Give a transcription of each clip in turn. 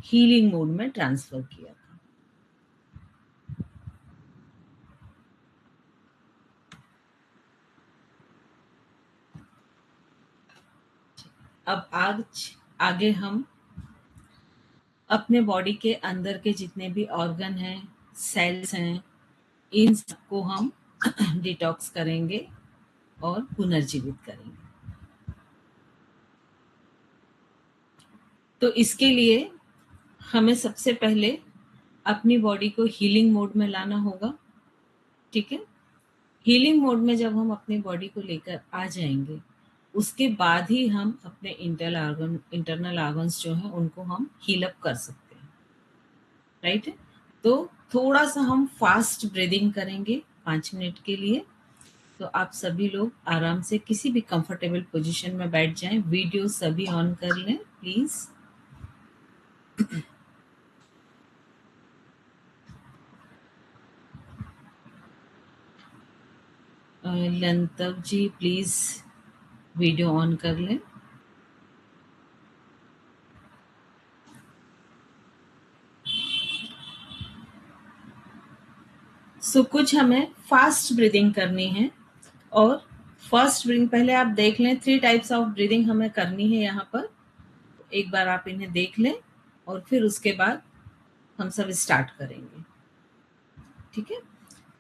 Healing mode में transfer किया था। अब आगे हम अपने बॉडी के अंदर के जितने भी ऑर्गन हैं, सेल्स हैं, इन सबको हम डिटॉक्स करेंगे और पुनर्जीवित करेंगे। तो इसके लिए हमें सबसे पहले अपनी बॉडी को हीलिंग मोड में लाना होगा। ठीक है, हीलिंग मोड में जब हम अपनी बॉडी को लेकर आ जाएंगे, उसके बाद ही हम अपने इंटरनल ऑर्गन्स जो हैं उनको हम हील अप कर सकते हैं। राइट, तो थोड़ा सा हम फास्ट ब्रीदिंग करेंगे 5 मिनट के लिए। तो आप सभी लोग आराम से किसी भी कंफर्टेबल पोजीशन में बैठ जाएं। वीडियो सभी ऑन कर लें प्लीज। लंतव जी प्लीज वीडियो ऑन कर लें। सो कुछ हमें फास्ट ब्रीदिंग करनी है। और फर्स्ट ब्रीदिंग पहले आप देख लें, 3 टाइप्स ऑफ ब्रीदिंग हमें करनी है यहाँ पर। एक बार आप इन्हें देख लें और फिर उसके बाद हम सब स्टार्ट करेंगे। ठीक है,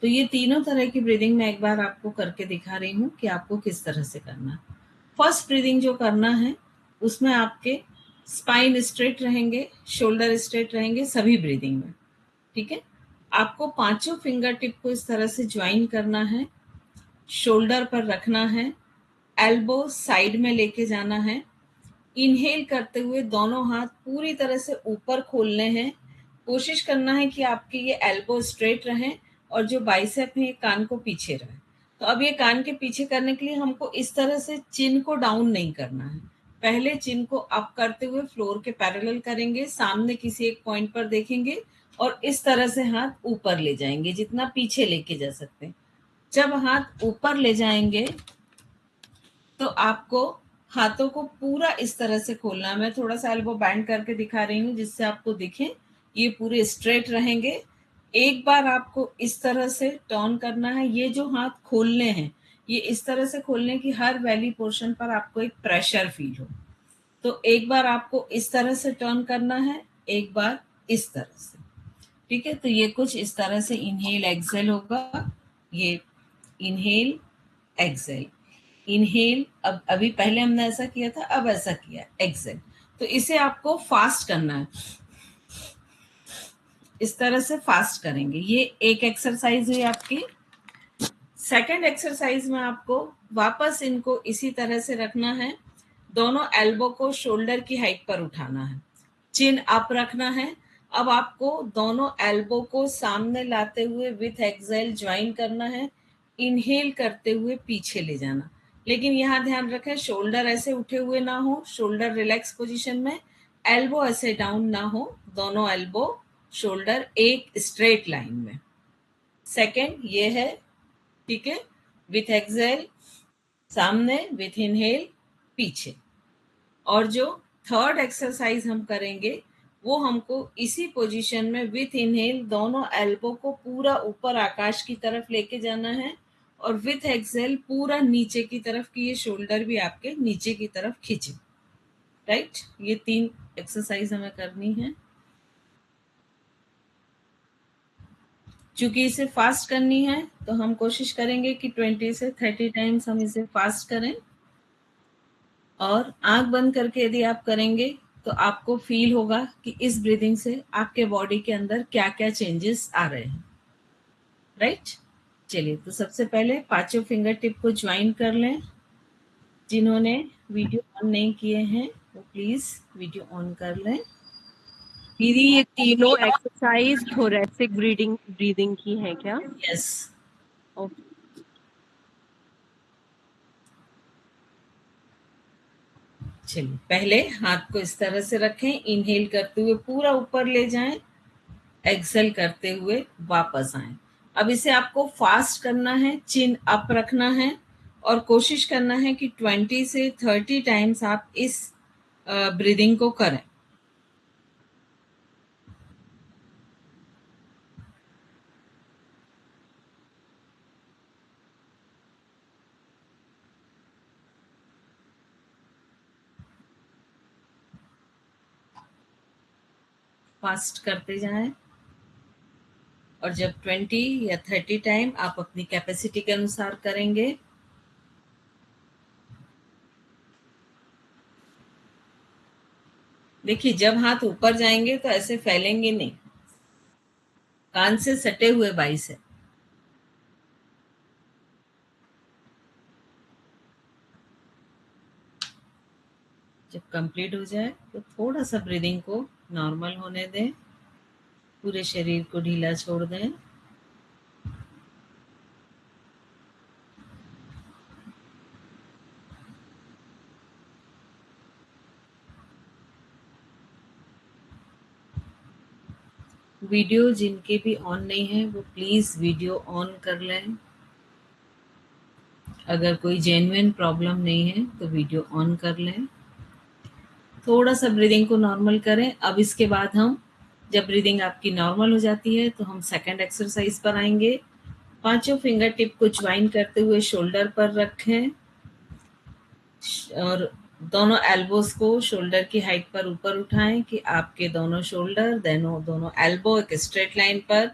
तो ये तीनों तरह की ब्रीदिंग मैं एक बार आपको करके दिखा रही हूँ कि आपको किस तरह से करना है। फर्स्ट ब्रीदिंग जो करना है उसमें आपके स्पाइन स्ट्रेट रहेंगे, शोल्डर स्ट्रेट रहेंगे सभी ब्रीदिंग में। ठीक है, आपको 5 फिंगर टिप को इस तरह से ज्वाइन करना है, शोल्डर पर रखना है, एल्बो साइड में लेके जाना है। इनहेल करते हुए दोनों हाथ पूरी तरह से ऊपर खोलने हैं। कोशिश करना है कि आपके ये एल्बो स्ट्रेट रहें और जो बाइसेप है ये कान को पीछे रहे। तो अब ये कान के पीछे करने के लिए हमको इस तरह से चिन को डाउन नहीं करना है। पहले चिन को अप करते हुए फ्लोर के पैरेलल करेंगे, सामने किसी एक पॉइंट पर देखेंगे और इस तरह से हाथ ऊपर ले जाएंगे, जितना पीछे लेके जा सकते हैं। जब हाथ ऊपर ले जाएंगे तो आपको हाथों को पूरा इस तरह से खोलना है। मैं थोड़ा सा एल्बो बैंड करके दिखा रही हूँ जिससे आपको दिखे, ये पूरे स्ट्रेट रहेंगे। एक बार आपको इस तरह से टर्न करना है। ये जो हाथ खोलने हैं ये इस तरह से खोलने की हर वैली पोर्शन पर आपको एक प्रेशर फील हो। तो एक बार आपको इस तरह से टर्न करना है, एक बार इस तरह से। ठीक है, तो ये कुछ इस तरह से इनहेल एक्सेल होगा। ये इनहेल एक्सेल, इनहेल, अब अभी पहले हमने ऐसा किया था, अब ऐसा किया एक्सेल। तो इसे आपको फास्ट करना है, इस तरह से फास्ट करेंगे। ये एक एक्सरसाइज हुई आपकी। सेकंड एक्सरसाइज में आपको वापस इनको इसी तरह से रखना है, दोनों एल्बो को शोल्डर की हाइट पर उठाना है, चिन अप रखना है। अब आपको दोनों एल्बो को सामने लाते हुए विथ एक्सेल ज्वाइन करना है, इनहेल करते हुए पीछे ले जाना। लेकिन यहाँ ध्यान रखें शोल्डर ऐसे उठे हुए ना हो, शोल्डर रिलैक्स पोजीशन में, एल्बो ऐसे डाउन ना हो, दोनों एल्बो शोल्डर एक स्ट्रेट लाइन में। सेकंड ये है। ठीक है, विथ एक्सेल सामने, विथ इनहेल पीछे। और जो थर्ड एक्सरसाइज हम करेंगे वो हमको इसी पोजीशन में विथ इनहेल दोनों एल्बो को पूरा ऊपर आकाश की तरफ लेके जाना है और विथ एक्सेल पूरा नीचे की तरफ कि ये शोल्डर भी आपके नीचे की तरफ खींचे। राइट, ये 3 एक्सरसाइज हमें करनी है। चूंकि इसे फास्ट करनी है तो हम कोशिश करेंगे कि 20 से 30 टाइम्स हम इसे फास्ट करें। और आंख बंद करके यदि आप करेंगे तो आपको फील होगा कि इस ब्रीदिंग से आपके बॉडी के अंदर क्या क्या चेंजेस आ रहे हैं। राइट, चलिए, तो सबसे पहले 5 फिंगर टिप को ज्वाइन कर लें। जिन्होंने वीडियो ऑन नहीं किए हैं वो प्लीज वीडियो ऑन कर लें। दीदी ये तीनों एक्सरसाइज थोरेसिक ब्रीदिंग की है क्या? यस। ओके, चलिए, पहले हाथ को इस तरह से रखें, इनहेल करते हुए पूरा ऊपर ले जाएं, एक्सेल करते हुए वापस आएं। अब इसे आपको फास्ट करना है, चिन अप रखना है और कोशिश करना है कि 20 से 30 टाइम्स आप इस ब्रीदिंग को करें। फास्ट करते जाएं, और जब 20 या 30 टाइम आप अपनी कैपेसिटी के अनुसार करेंगे। देखिए, जब हाथ ऊपर जाएंगे तो ऐसे फैलेंगे नहीं, कान से सटे हुए बाइस है। जब कंप्लीट हो जाए तो थोड़ा सा ब्रीदिंग को नॉर्मल होने दें, पूरे शरीर को ढीला छोड़ दें। वीडियो जिनके भी ऑन नहीं है वो प्लीज वीडियो ऑन कर लें। अगर कोई जेन्युइन प्रॉब्लम नहीं है तो वीडियो ऑन कर लें। थोड़ा सा ब्रीदिंग को नॉर्मल करें। अब इसके बाद हम, जब ब्रीदिंग आपकी नॉर्मल हो जाती है तो हम सेकंड एक्सरसाइज पर आएंगे। पांचों फिंगर टिप को ज्वाइन करते हुए शोल्डर पर रखें और दोनों एल्बोज को शोल्डर की हाइट पर ऊपर उठाएं कि आपके दोनों शोल्डर, दोनों एल्बो एक स्ट्रेट लाइन पर।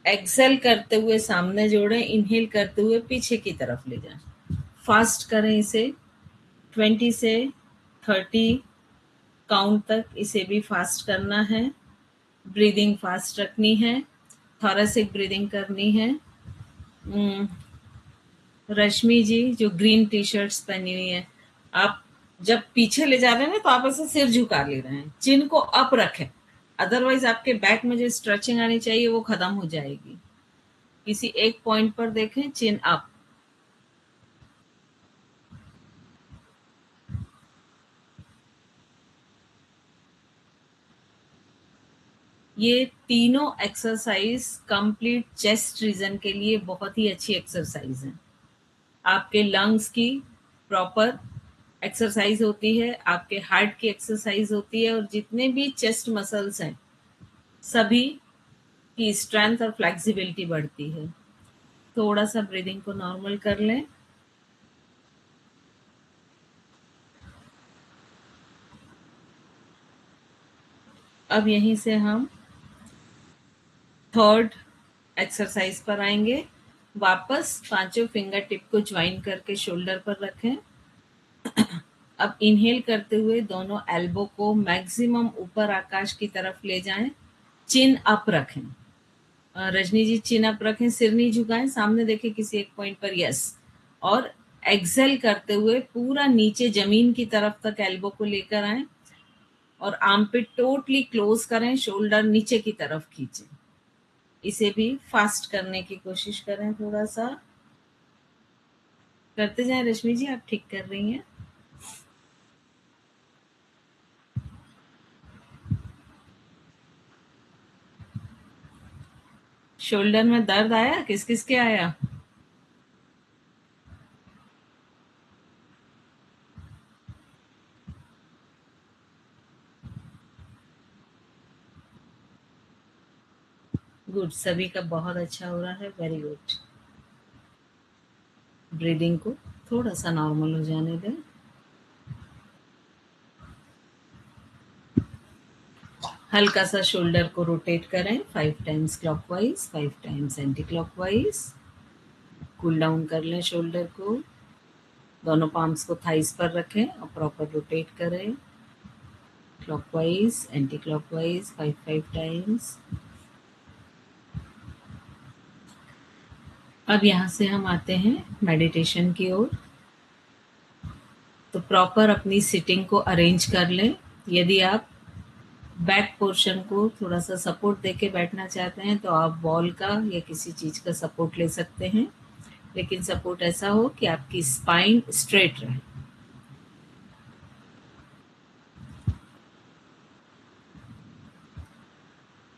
एक्सेल करते हुए सामने जोड़ें, इनहेल करते हुए पीछे की तरफ ले जाएं। फास्ट करें इसे, 20 से 30 काउंट तक इसे भी फास्ट करना है। ब्रीदिंग फास्ट रखनी है, थोरेसिक ब्रीदिंग करनी है। रश्मि जी जो ग्रीन टी शर्ट्स पहनी हुई है, आप जब पीछे ले जा रहे हैं ना तो आप ऐसे सिर झुका ले रहे हैं, चिन को अप रखें, अदरवाइज आपके बैक में जो स्ट्रेचिंग आनी चाहिए वो खत्म हो जाएगी। किसी एक पॉइंट पर देखें, चिन अप। ये तीनों एक्सरसाइज कंप्लीट चेस्ट रीजन के लिए बहुत ही अच्छी एक्सरसाइज है। आपके लंग्स की प्रॉपर एक्सरसाइज होती है, आपके हार्ट की एक्सरसाइज होती है, और जितने भी चेस्ट मसल्स हैं सभी की स्ट्रेंथ और फ्लेक्सिबिलिटी बढ़ती है। थोड़ा सा ब्रीदिंग को नॉर्मल कर लें। अब यहीं से हम थर्ड एक्सरसाइज पर आएंगे। वापस पांचों फिंगर टिप को ज्वाइन करके शोल्डर पर रखें। अब इनहेल करते हुए दोनों एल्बो को मैक्सिमम ऊपर आकाश की तरफ ले जाएं, चिन अप रखें। रजनी जी चिन अप रखें, सिर नहीं झुकाएं, सामने देखें किसी एक पॉइंट पर, यस। और एक्सेल करते हुए पूरा नीचे जमीन की तरफ तक एल्बो को लेकर आए और आर्मपिट टोटली क्लोज करें, शोल्डर नीचे की तरफ खींचें। इसे भी फास्ट करने की कोशिश करें, थोड़ा सा करते जाएं। रश्मि जी आप ठीक कर रही हैं। शोल्डर में दर्द आया, किस किस के आया? गुड, सभी का बहुत अच्छा हो रहा है, वेरी गुड। ब्रीदिंग को थोड़ा सा नॉर्मल हो जाने दें। हल्का सा शोल्डर को रोटेट करें, 5 times clockwise, 5 times anti clockwise. Cool down कर लें शोल्डर को। दोनों पाम्स को थाइस पर रखें और प्रॉपर रोटेट करें, क्लॉकवाइज एंटी क्लॉकवाइज, 5 टाइम्स। अब यहाँ से हम आते हैं मेडिटेशन की ओर। तो प्रॉपर अपनी सिटिंग को अरेंज कर लें। यदि आप बैक पोर्शन को थोड़ा सा सपोर्ट देके बैठना चाहते हैं तो आप वॉल का या किसी चीज़ का सपोर्ट ले सकते हैं, लेकिन सपोर्ट ऐसा हो कि आपकी स्पाइन स्ट्रेट रहे।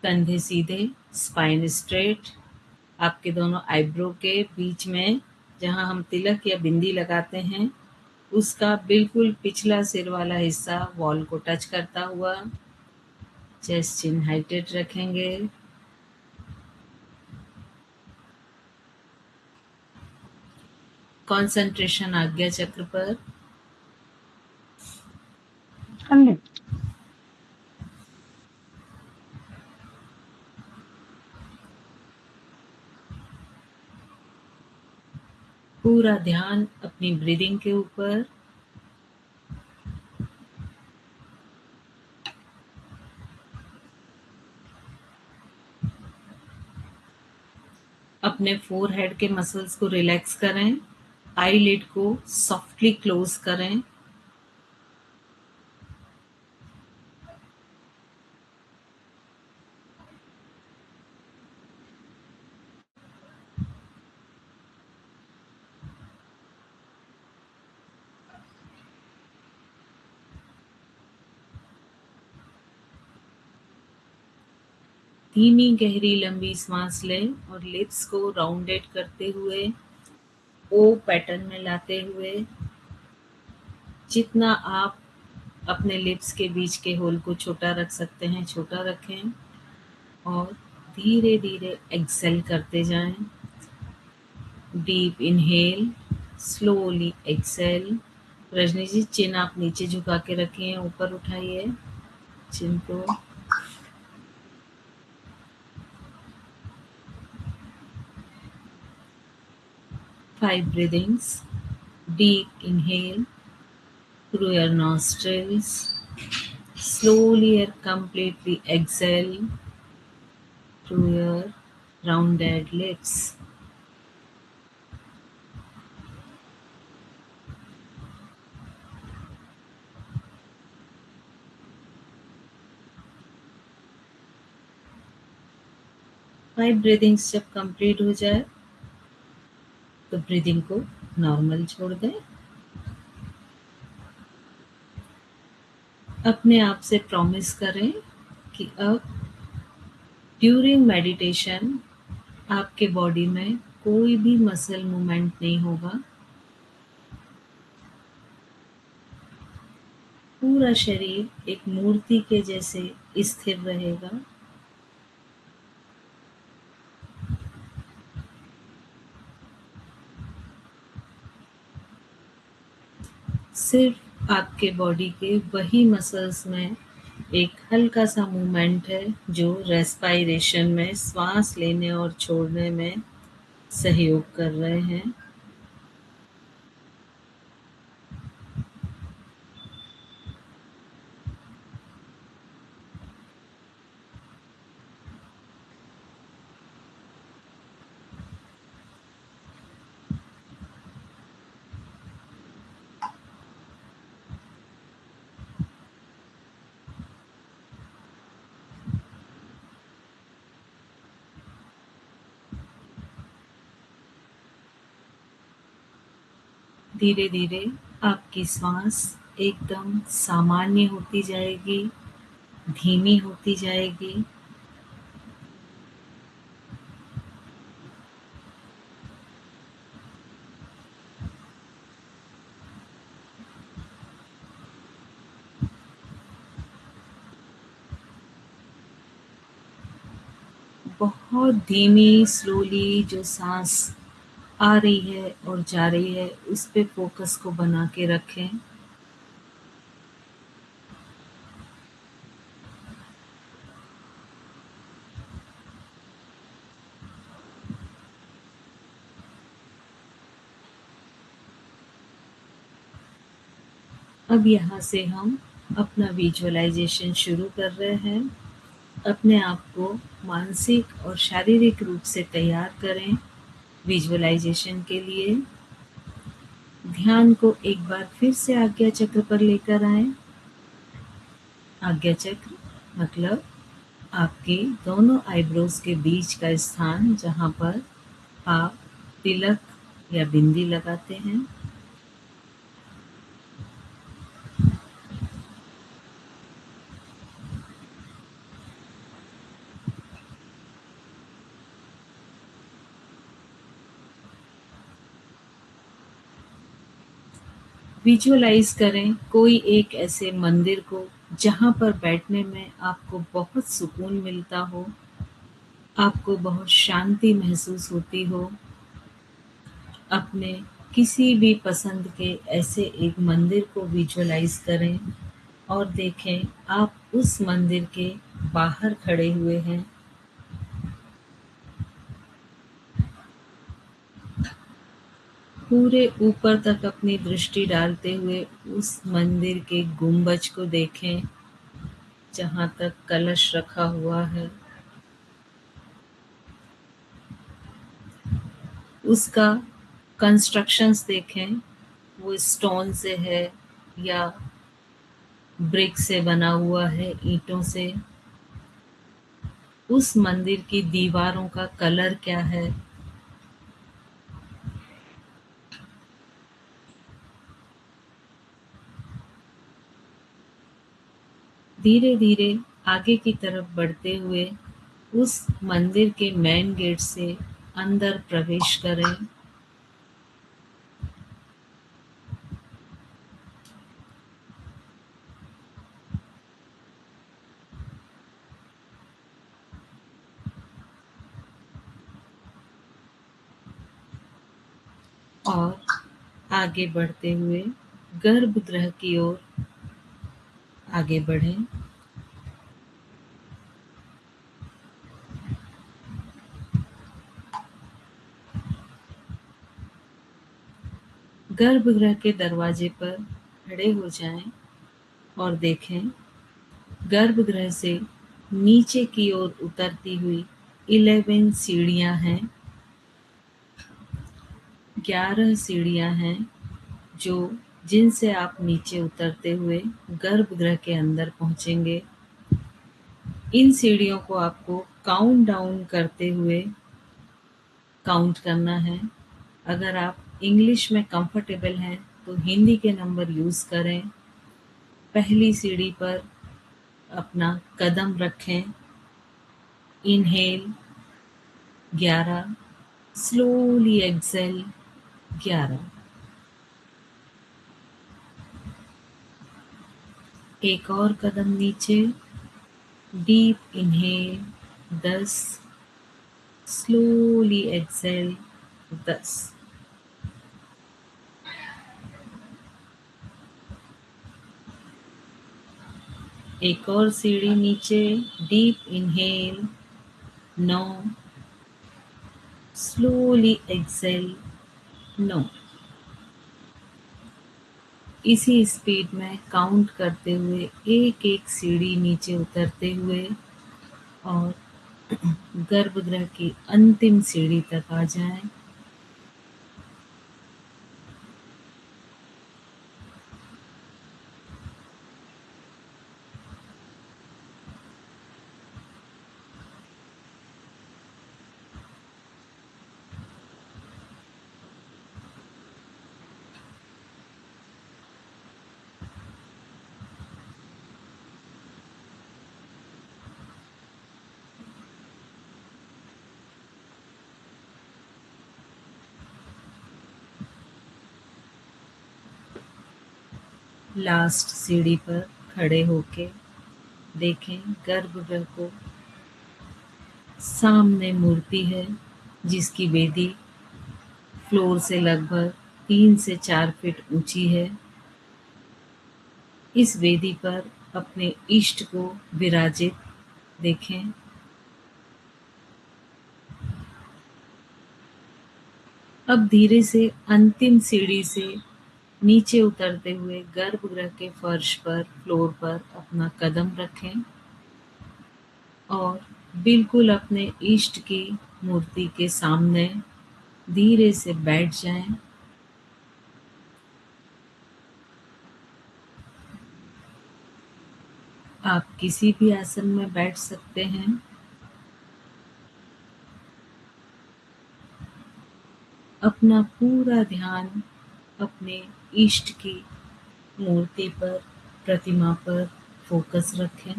कंधे सीधे, स्पाइन स्ट्रेट। आपके दोनों आईब्रो के बीच में जहां हम तिलक या बिंदी लगाते हैं उसका बिल्कुल पिछला सिर वाला हिस्सा वॉल को टच करता हुआ। चेस्ट चिन हाइटेड रखेंगे। कंसंट्रेशन आज्ञा चक्र पर। पूरा ध्यान अपनी ब्रीदिंग के ऊपर। अपने फोरहेड के मसल्स को रिलैक्स करें, आईलिड को सॉफ्टली क्लोज करें। धीमी गहरी लंबी सांस लें और लिप्स को राउंडेड करते हुए ओ पैटर्न में लाते हुए जितना आप अपने लिप्स के बीच के होल को छोटा रख सकते हैं छोटा रखें और धीरे धीरे एक्सेल करते जाएं। Deep inhale, slowly exhale. Rajni ji, chin आप नीचे झुका के रखिए, ऊपर उठाइए चिन को। 5 breathings. Deep inhale through your nostrils. Slowly and completely exhale through your rounded lips. Five breathings जब कंप्लीट हो जाए तो ब्रीदिंग को नॉर्मल छोड़ दें। अपने आप से प्रॉमिस करें कि अब ड्यूरिंग मेडिटेशन आपके बॉडी में कोई भी मसल मूवमेंट नहीं होगा। पूरा शरीर एक मूर्ति के जैसे स्थिर रहेगा। सिर्फ आपके बॉडी के वही मसल्स में एक हल्का सा मूवमेंट है जो रेस्पायरेशन में श्वास लेने और छोड़ने में सहयोग कर रहे हैं। धीरे धीरे आपकी श्वास एकदम सामान्य होती जाएगी, धीमी होती जाएगी। बहुत धीमी स्लोली जो सांस आ रही है और जा रही है उस पे फोकस को बना के रखें। अब यहाँ से हम अपना विजुअलाइजेशन शुरू कर रहे हैं। अपने आप को मानसिक और शारीरिक रूप से तैयार करें विजुअलाइजेशन के लिए। ध्यान को एक बार फिर से आज्ञा चक्र पर लेकर आएं। आज्ञा चक्र मतलब आपके दोनों आईब्रोज के बीच का स्थान जहाँ पर आप तिलक या बिंदी लगाते हैं। विजुअलाइज करें कोई एक ऐसे मंदिर को जहाँ पर बैठने में आपको बहुत सुकून मिलता हो, आपको बहुत शांति महसूस होती हो। अपने किसी भी पसंद के ऐसे एक मंदिर को विजुअलाइज करें और देखें आप उस मंदिर के बाहर खड़े हुए हैं। पूरे ऊपर तक अपनी दृष्टि डालते हुए उस मंदिर के गुंबज को देखें जहाँ तक कलश रखा हुआ है। उसका कंस्ट्रक्शंस देखें, वो स्टोन से है या ब्रिक से बना हुआ है, ईंटों से। उस मंदिर की दीवारों का कलर क्या है? धीरे-धीरे आगे की तरफ बढ़ते हुए उस मंदिर के मेन गेट से अंदर प्रवेश करें। और आगे बढ़ते हुए गर्भगृह की ओर आगे बढ़ें। गर्भगृह के दरवाजे पर खड़े हो जाएं और देखें गर्भगृह से नीचे की ओर उतरती हुई 11 सीढ़ियां हैं। 11 सीढ़ियां हैं जो जिनसे आप नीचे उतरते हुए गर्भगृह के अंदर पहुंचेंगे। इन सीढ़ियों को आपको काउंट डाउन करते हुए काउंट करना है। अगर आप इंग्लिश में कंफर्टेबल हैं तो हिंदी के नंबर यूज़ करें। पहली सीढ़ी पर अपना कदम रखें। Inhale 11, slowly exhale 11। एक और कदम नीचे, डीप इनहेल 10, स्लोली एक्सहेल 10। एक और सीढ़ी नीचे, डीप इनहेल 9, स्लोली एक्सहेल 9। इसी स्पीड में काउंट करते हुए एक-एक सीढ़ी नीचे उतरते हुए और गर्भगृह की अंतिम सीढ़ी तक आ जाएं। लास्ट सीढ़ी पर खड़े होके देखें गर्भगृह को। सामने मूर्ति है जिसकी वेदी फ्लोर से लगभग 3 से 4 फीट ऊंची है। इस वेदी पर अपने इष्ट को विराजित देखें। अब धीरे से अंतिम सीढ़ी से नीचे उतरते हुए गर्भगृह के फर्श पर, फ्लोर पर अपना कदम रखें और बिल्कुल अपने इष्ट की मूर्ति के सामने धीरे से बैठ जाएं। आप किसी भी आसन में बैठ सकते हैं। अपना पूरा ध्यान अपने इष्ट की मूर्ति पर, प्रतिमा पर फोकस रखें।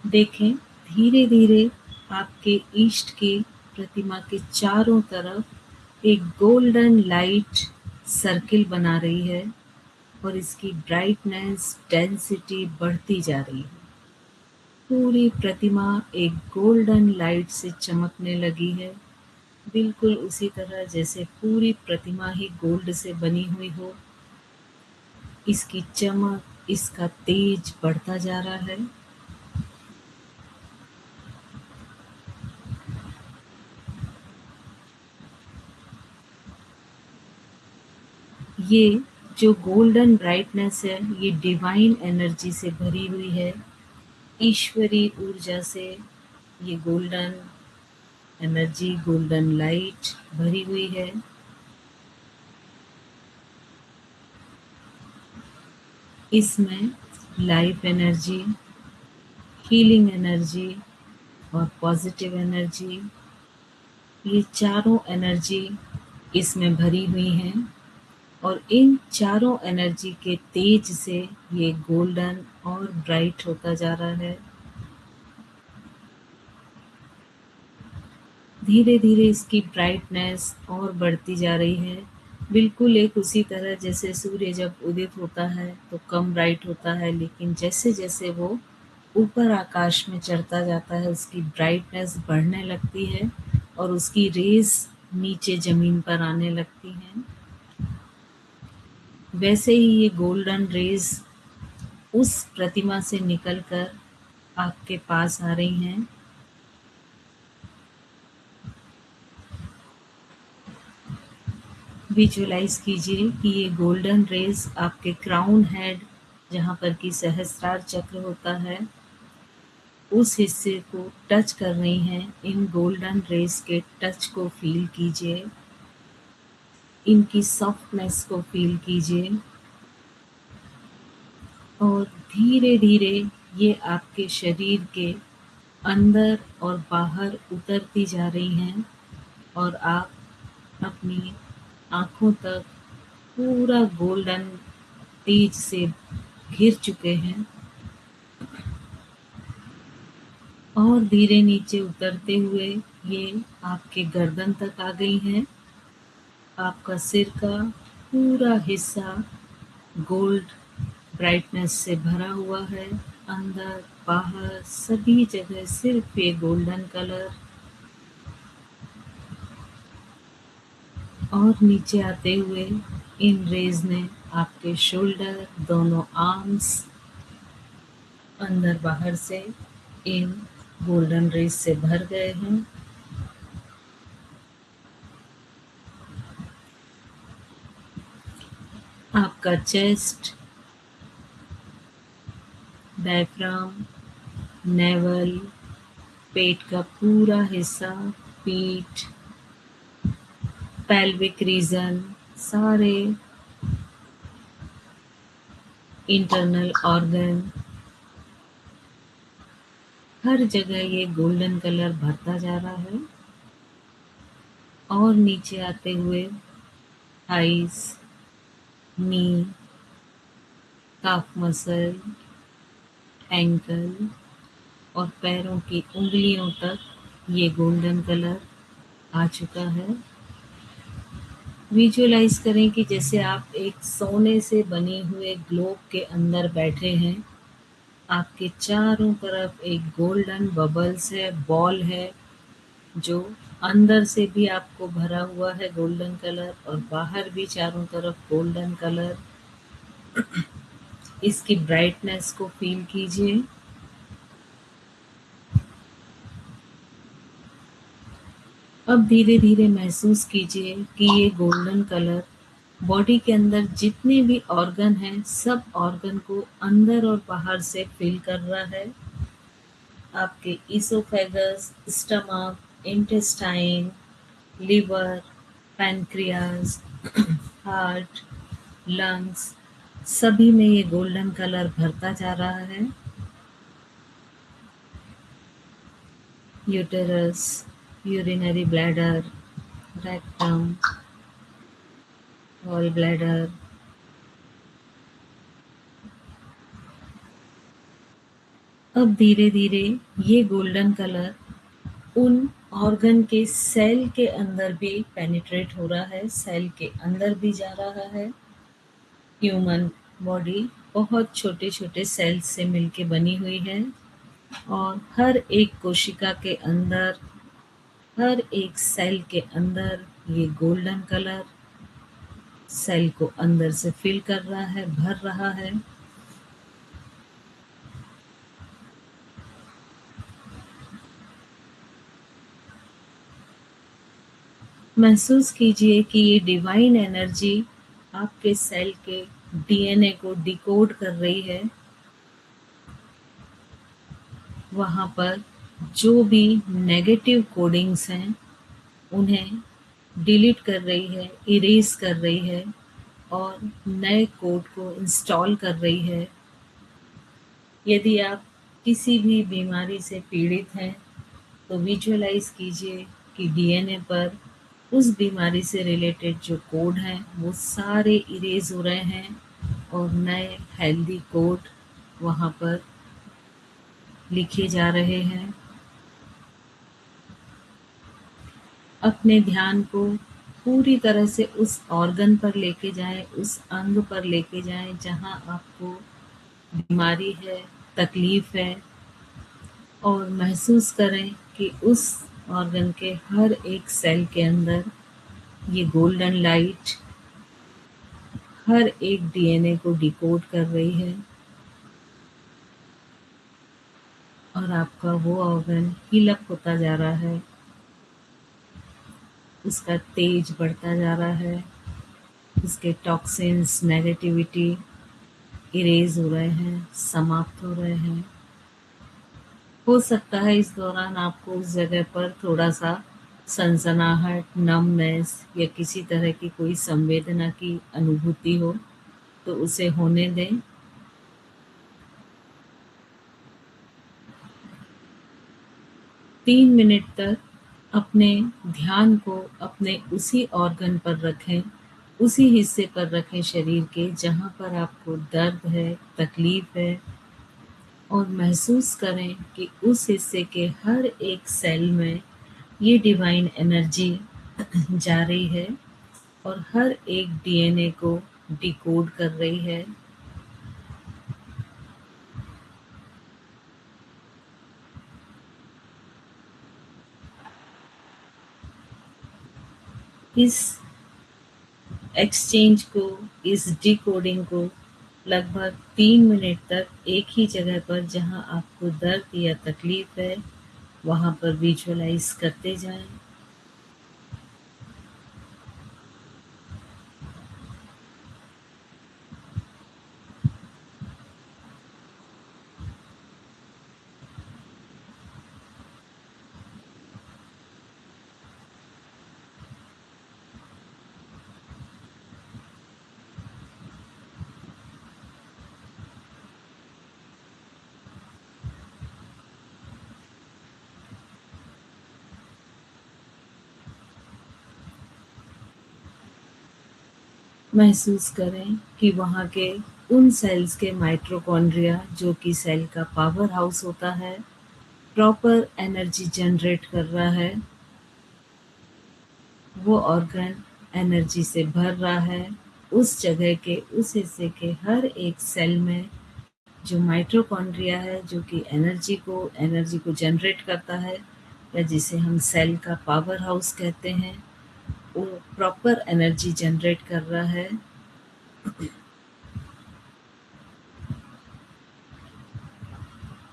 देखें धीरे-धीरे आपके इष्ट की प्रतिमा के चारों तरफ एक गोल्डन लाइट सर्किल बना रही है और इसकी ब्राइटनेस, डेंसिटी बढ़ती जा रही है। पूरी प्रतिमा एक गोल्डन लाइट से चमकने लगी है, बिल्कुल उसी तरह जैसे पूरी प्रतिमा ही गोल्ड से बनी हुई हो। इसकी चमक, इसका तेज बढ़ता जा रहा है। ये जो गोल्डन ब्राइटनेस है, ये डिवाइन एनर्जी से भरी हुई है, ईश्वरी ऊर्जा से ये गोल्डन एनर्जी, गोल्डन लाइट भरी हुई है। इसमें लाइफ एनर्जी, हीलिंग एनर्जी और पॉजिटिव एनर्जी, ये चारों एनर्जी इसमें भरी हुई हैं और इन चारों एनर्जी के तेज से ये गोल्डन और ब्राइट होता जा रहा है। धीरे धीरे इसकी ब्राइटनेस और बढ़ती जा रही है, बिल्कुल एक उसी तरह जैसे सूर्य जब उदित होता है तो कम ब्राइट होता है, लेकिन जैसे जैसे वो ऊपर आकाश में चढ़ता जाता है उसकी ब्राइटनेस बढ़ने लगती है और उसकी रेज नीचे ज़मीन पर आने लगती हैं। वैसे ही ये गोल्डन रेज उस प्रतिमा से निकलकर आपके पास आ रही हैं। विजुअलाइज कीजिए कि ये गोल्डन रेज आपके क्राउन हेड, जहाँ पर कि सहस्त्रार चक्र होता है, उस हिस्से को टच कर रही हैं। इन गोल्डन रेज के टच को फील कीजिए, इनकी सॉफ्टनेस को फील कीजिए और धीरे धीरे ये आपके शरीर के अंदर और बाहर उतरती जा रही हैं और आप अपनी आँखों तक पूरा गोल्डन तेज से घिर चुके हैं और धीरे नीचे उतरते हुए ये आपके गर्दन तक आ गई हैं। आपका सिर का पूरा हिस्सा गोल्ड ब्राइटनेस से भरा हुआ है, अंदर बाहर सभी जगह सिर्फ ये गोल्डन कलर। और नीचे आते हुए इन रेज ने आपके शोल्डर, दोनों आर्म्स अंदर बाहर से इन गोल्डन रेज से भर गए हैं। आपका चेस्ट, डायफ्राम, नेवल, पेट का पूरा हिस्सा, पीठ, पेल्विक रीजन, सारे इंटरनल ऑर्गन, हर जगह ये गोल्डन कलर भरता जा रहा है। और नीचे आते हुए थाइस, नी, काफ मसल, एंकल और पैरों की उंगलियों तक ये गोल्डन कलर आ चुका है। विजुअलाइज करें कि जैसे आप एक सोने से बने हुए ग्लोब के अंदर बैठे हैं। आपके चारों तरफ एक गोल्डन बबल्स है, बॉल है, जो अंदर से भी आपको भरा हुआ है गोल्डन कलर और बाहर भी चारों तरफ गोल्डन कलर। इसकी ब्राइटनेस को फील कीजिए। अब धीरे धीरे महसूस कीजिए कि ये गोल्डन कलर बॉडी के अंदर जितने भी ऑर्गन हैं, सब ऑर्गन को अंदर और बाहर से फिल कर रहा है। आपके esophagus, stomach, intestine, liver, pancreas, heart, lungs, सभी में ये गोल्डन कलर भरता जा रहा है। Uterus, urinary bladder, rectum, gall bladder, अब धीरे धीरे ये गोल्डन कलर उन ऑर्गन के सेल के अंदर भी पेनिट्रेट हो रहा है, सेल के अंदर भी जा रहा है। ह्यूमन बॉडी बहुत छोटे छोटे सेल्स से मिलके बनी हुई है और हर एक कोशिका के अंदर, हर एक सेल के अंदर ये गोल्डन कलर सेल को अंदर से फिल कर रहा है, भर रहा है। महसूस कीजिए कि ये डिवाइन एनर्जी आपके सेल के डीएनए को डिकोड कर रही है। वहाँ पर जो भी नेगेटिव कोडिंग्स हैं, उन्हें डिलीट कर रही है, इरेज़ कर रही है और नए कोड को इंस्टॉल कर रही है। यदि आप किसी भी बीमारी से पीड़ित हैं, तो विजुअलाइज़ कीजिए कि डीएनए पर उस बीमारी से रिलेटेड जो कोड हैं, वो सारे इरेज़ हो रहे हैं और नए हेल्दी कोड वहाँ पर लिखे जा रहे हैं। अपने ध्यान को पूरी तरह से उस ऑर्गन पर लेके जाएँ, उस अंग पर लेके जाएँ जहाँ आपको बीमारी है, तकलीफ़ है और महसूस करें कि उस ऑर्गन के हर एक सेल के अंदर ये गोल्डन लाइट हर एक डीएनए को डिकोड कर रही है और आपका वो ऑर्गन हील अप होता जा रहा है। उसका तेज बढ़ता जा रहा है, उसके टॉक्सिन्स, नेगेटिविटी इरेज़ हो रहे हैं, समाप्त हो रहे हैं। हो सकता है इस दौरान आपको उस जगह पर थोड़ा-सा सनसनाहट, नमनेस या किसी तरह की कोई संवेदना की अनुभूति हो, तो उसे होने दें। 3 मिनट तक अपने ध्यान को अपने उसी ऑर्गन पर रखें, उसी हिस्से पर रखें शरीर के जहाँ पर आपको दर्द है, तकलीफ़ है और महसूस करें कि उस हिस्से के हर एक सेल में ये डिवाइन एनर्जी जा रही है और हर एक डीएनए को डिकोड कर रही है। इस एक्सचेंज को, इस डिकोडिंग को लगभग 3 मिनट तक एक ही जगह पर जहाँ आपको दर्द या तकलीफ़ है, वहाँ पर विजुअलाइज़ करते जाएँ। महसूस करें कि वहाँ के उन सेल्स के माइटोकॉन्ड्रिया जो कि सेल का पावर हाउस होता है, प्रॉपर एनर्जी जनरेट कर रहा है। वो ऑर्गन एनर्जी से भर रहा है। उस जगह के, उस हिस्से के हर एक सेल में जो माइटोकॉन्ड्रिया है, जो कि एनर्जी को जनरेट करता है या जिसे हम सेल का पावर हाउस कहते हैं, वो प्रॉपर एनर्जी जनरेट कर रहा है।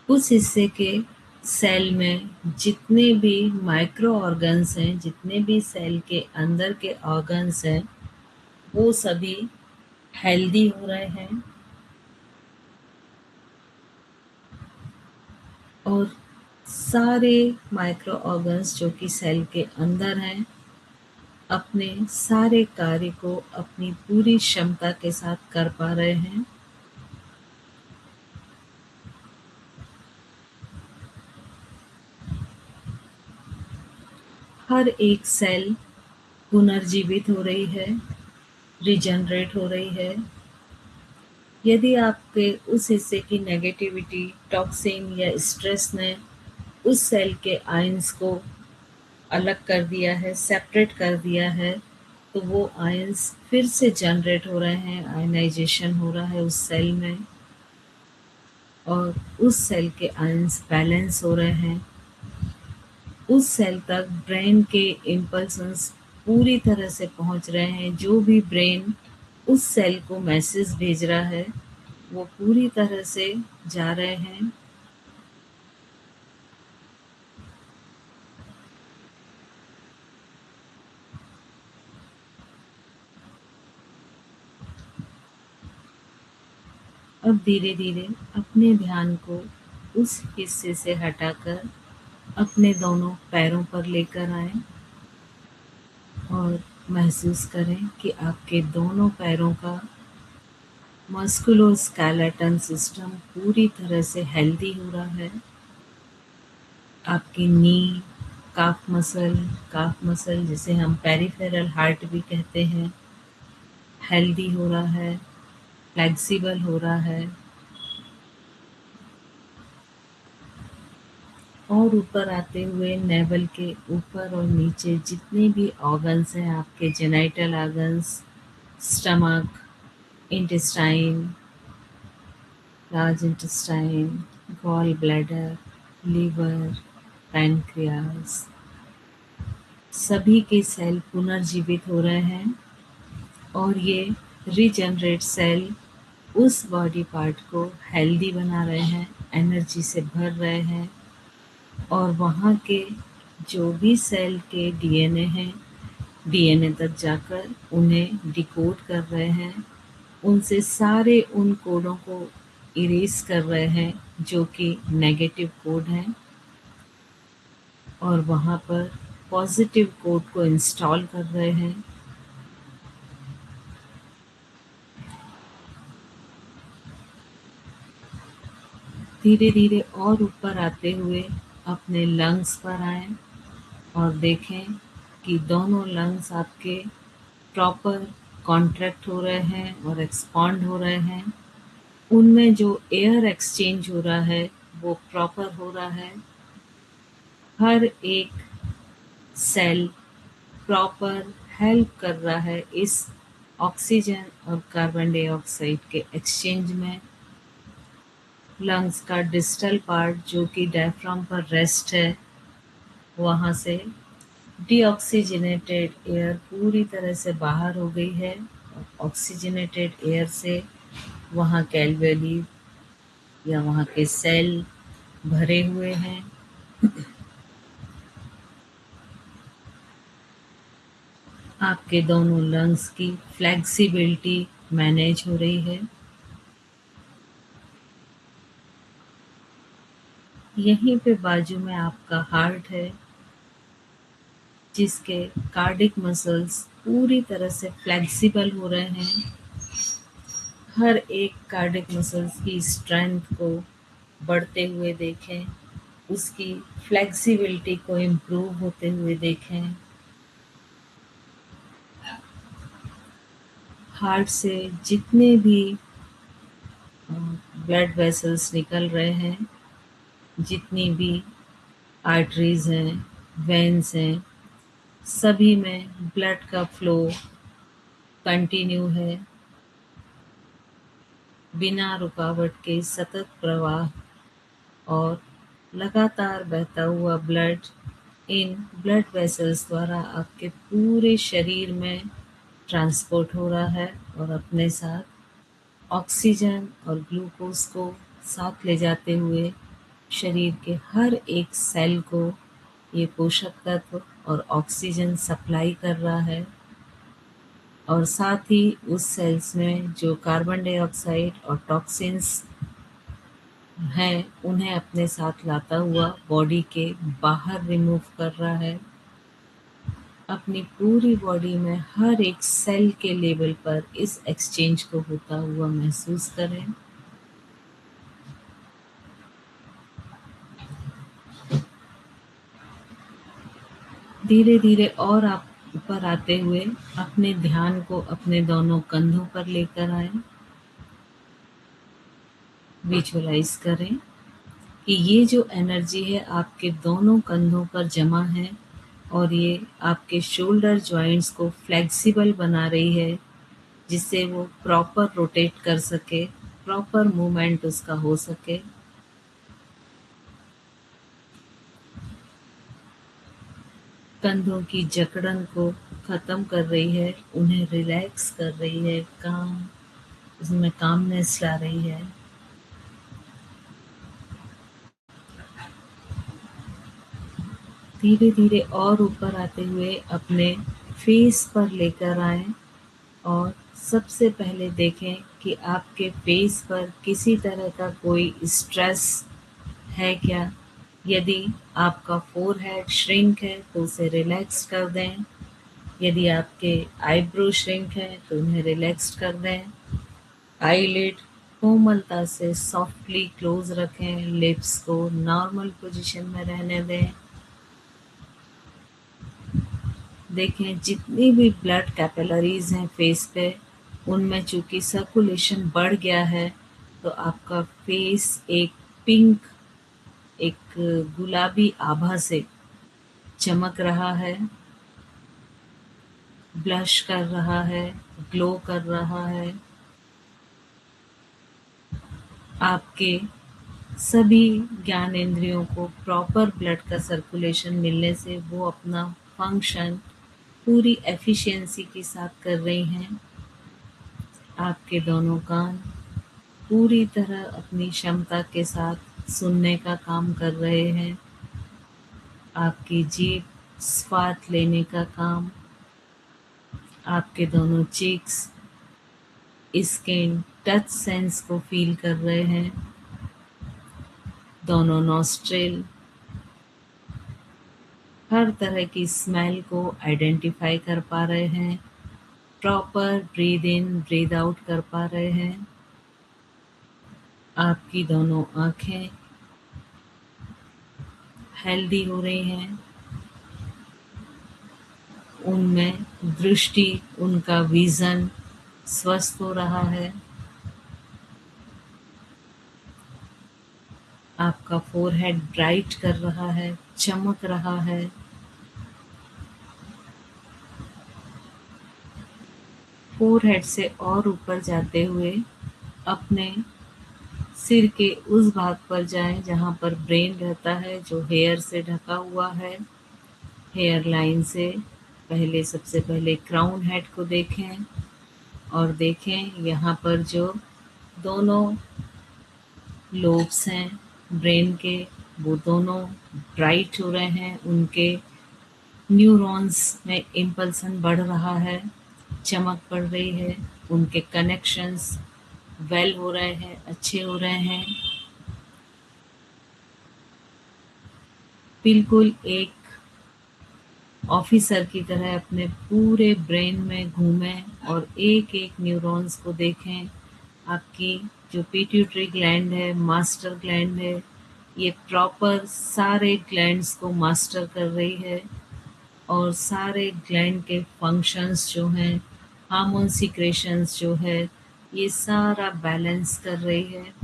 उस हिस्से के सेल में जितने भी माइक्रो ऑर्गन्स हैं, जितने भी सेल के अंदर के ऑर्गन्स हैं, वो सभी हेल्दी हो रहे हैं और सारे माइक्रो ऑर्गन्स जो कि सेल के अंदर हैं, अपने सारे कार्य को अपनी पूरी क्षमता के साथ कर पा रहे हैं। हर एक सेल पुनर्जीवित हो रही है, रिजनरेट हो रही है। यदि आपके उस हिस्से की नेगेटिविटी, टॉक्सिन या स्ट्रेस ने उस सेल के आयंस को अलग कर दिया है, सेपरेट कर दिया है, तो वो आयंस फिर से जनरेट हो रहे हैं, आयनाइजेशन हो रहा है उस सेल में और उस सेल के आयंस बैलेंस हो रहे हैं। उस सेल तक ब्रेन के इम्पल्सन्स पूरी तरह से पहुंच रहे हैं। जो भी ब्रेन उस सेल को मैसेज भेज रहा है, वो पूरी तरह से जा रहे हैं। अब धीरे धीरे अपने ध्यान को उस हिस्से से हटाकर अपने दोनों पैरों पर लेकर आएं और महसूस करें कि आपके दोनों पैरों का मस्कुलोस्केलेटन सिस्टम पूरी तरह से हेल्दी हो रहा है। आपकी नी, काफ मसल जिसे हम पेरिफेरल हार्ट भी कहते हैं, हेल्दी हो रहा है, फ्लेक्सिबल हो रहा है। और ऊपर आते हुए नेवल के ऊपर और नीचे जितने भी ऑर्गन्स हैं आपके, genital organs, stomach, intestine, large intestine, gall bladder, liver, pancreas, सभी के सेल पुनर्जीवित हो रहे हैं और ये रीजनरेट सेल उस बॉडी पार्ट को हेल्दी बना रहे हैं, एनर्जी से भर रहे हैं और वहाँ के जो भी सेल के डीएनए हैं, डीएनए तक जाकर उन्हें डिकोड कर रहे हैं, उनसे सारे उन कोडों को इरेज कर रहे हैं जो कि नेगेटिव कोड हैं और वहाँ पर पॉजिटिव कोड को इंस्टॉल कर रहे हैं। धीरे धीरे और ऊपर आते हुए अपने लंग्स पर आएं और देखें कि दोनों लंग्स आपके प्रॉपर कॉन्ट्रैक्ट हो रहे हैं और एक्सपांड हो रहे हैं। उनमें जो एयर एक्सचेंज हो रहा है वो प्रॉपर हो रहा है। हर एक सेल प्रॉपर हेल्प कर रहा है इस ऑक्सीजन और कार्बन डाइऑक्साइड के एक्सचेंज में। लंग्स का डिस्टल पार्ट जो कि डायफ्राम पर रेस्ट है, वहाँ से डीऑक्सीजनेटेड एयर पूरी तरह से बाहर हो गई है और ऑक्सीजनेटेड एयर से वहाँ के एल्वेली या वहाँ के सेल भरे हुए हैं। आपके दोनों लंग्स की फ्लेक्सिबिलिटी मैनेज हो रही है। यहीं पे बाजू में आपका हार्ट है जिसके कार्डिक मसल्स पूरी तरह से फ्लेक्सिबल हो रहे हैं। हर एक कार्डिक मसल्स की स्ट्रेंथ को बढ़ते हुए देखें, उसकी फ्लेक्सिबिलिटी को इम्प्रूव होते हुए देखें। हार्ट से जितने भी ब्लड वेसल्स निकल रहे हैं, जितनी भी आर्टरीज हैं, वेन्स हैं, सभी में ब्लड का फ्लो कंटिन्यू है। बिना रुकावट के सतत प्रवाह और लगातार बहता हुआ ब्लड इन ब्लड वेसल्स द्वारा आपके पूरे शरीर में ट्रांसपोर्ट हो रहा है और अपने साथ ऑक्सीजन और ग्लूकोज को साथ ले जाते हुए शरीर के हर एक सेल को ये पोषक तत्व और ऑक्सीजन सप्लाई कर रहा है और साथ ही उस सेल्स में जो कार्बन डाइऑक्साइड और टॉक्सिन्स हैं उन्हें अपने साथ लाता हुआ बॉडी के बाहर रिमूव कर रहा है। अपनी पूरी बॉडी में हर एक सेल के लेवल पर इस एक्सचेंज को होता हुआ महसूस करें। धीरे धीरे और आप ऊपर आते हुए अपने ध्यान को अपने दोनों कंधों पर लेकर आए। विजुअलाइज करें कि ये जो एनर्जी है आपके दोनों कंधों पर जमा है और ये आपके शोल्डर जॉइंट्स को फ्लेक्सिबल बना रही है, जिससे वो प्रॉपर रोटेट कर सके, प्रॉपर मूवमेंट उसका हो सके। कंधों की जकड़न को ख़त्म कर रही है, उन्हें रिलैक्स कर रही है, उसमें कामनेस ला रही है। धीरे धीरे और ऊपर आते हुए अपने फेस पर लेकर आएं और सबसे पहले देखें कि आपके फेस पर किसी तरह का कोई स्ट्रेस है क्या? यदि आपका फोरहेड श्रिंक है तो उसे रिलैक्स कर दें। यदि आपके आईब्रो श्रिंक है तो उन्हें रिलैक्स कर दें। आईलिड कोमलता से सॉफ्टली क्लोज रखें। लिप्स को नॉर्मल पोजीशन में रहने दें। देखें जितनी भी ब्लड कैपिलरीज हैं फेस पे, उनमें चूंकि सर्कुलेशन बढ़ गया है तो आपका फेस एक पिंक, एक गुलाबी आभा से चमक रहा है, ब्लश कर रहा है, ग्लो कर रहा है। आपके सभी ज्ञानेंद्रियों को प्रॉपर ब्लड का सर्कुलेशन मिलने से वो अपना फंक्शन पूरी एफिशिएंसी के साथ कर रही हैं। आपके दोनों कान पूरी तरह अपनी क्षमता के साथ सुनने का काम कर रहे हैं। आपकी जीभ स्वाद लेने का काम, आपके दोनों चीक्स स्किन टच सेंस को फील कर रहे हैं। दोनों नॉस्ट्रिल हर तरह की स्मेल को आइडेंटिफाई कर पा रहे हैं। Proper breathe in breathe out कर पा रहे हैं। आपकी दोनों आँखें हेल्दी हो रही हैं। उनमें दृष्टि, उनका विज़न स्वस्थ हो रहा है। आपका फोरहेड ब्राइट कर रहा है, चमक रहा है। फोरहेड से और ऊपर जाते हुए अपने सिर के उस भाग पर जाएं जहां पर ब्रेन रहता है, जो हेयर से ढका हुआ है। हेयर लाइन से पहले सबसे पहले क्राउन हेड को देखें और देखें यहाँ पर जो दोनों लोब्स हैं ब्रेन के, वो दोनों ब्राइट हो रहे हैं। उनके न्यूरॉन्स में इम्पल्सन बढ़ रहा है, चमक बढ़ रही है। उनके कनेक्शंस वेल हो रहे हैं, अच्छे हो रहे हैं। बिल्कुल एक ऑफिसर की तरह अपने पूरे ब्रेन में घूमें और एक-एक न्यूरॉन्स को देखें। आपकी जो पिट्यूटरी ग्लैंड है, मास्टर ग्लैंड है, ये प्रॉपर सारे ग्लैंड्स को मास्टर कर रही है और सारे ग्लैंड के फंक्शंस जो हैं, हार्मोन सीक्रेशंस जो है, ये सारा बैलेंस कर रही है।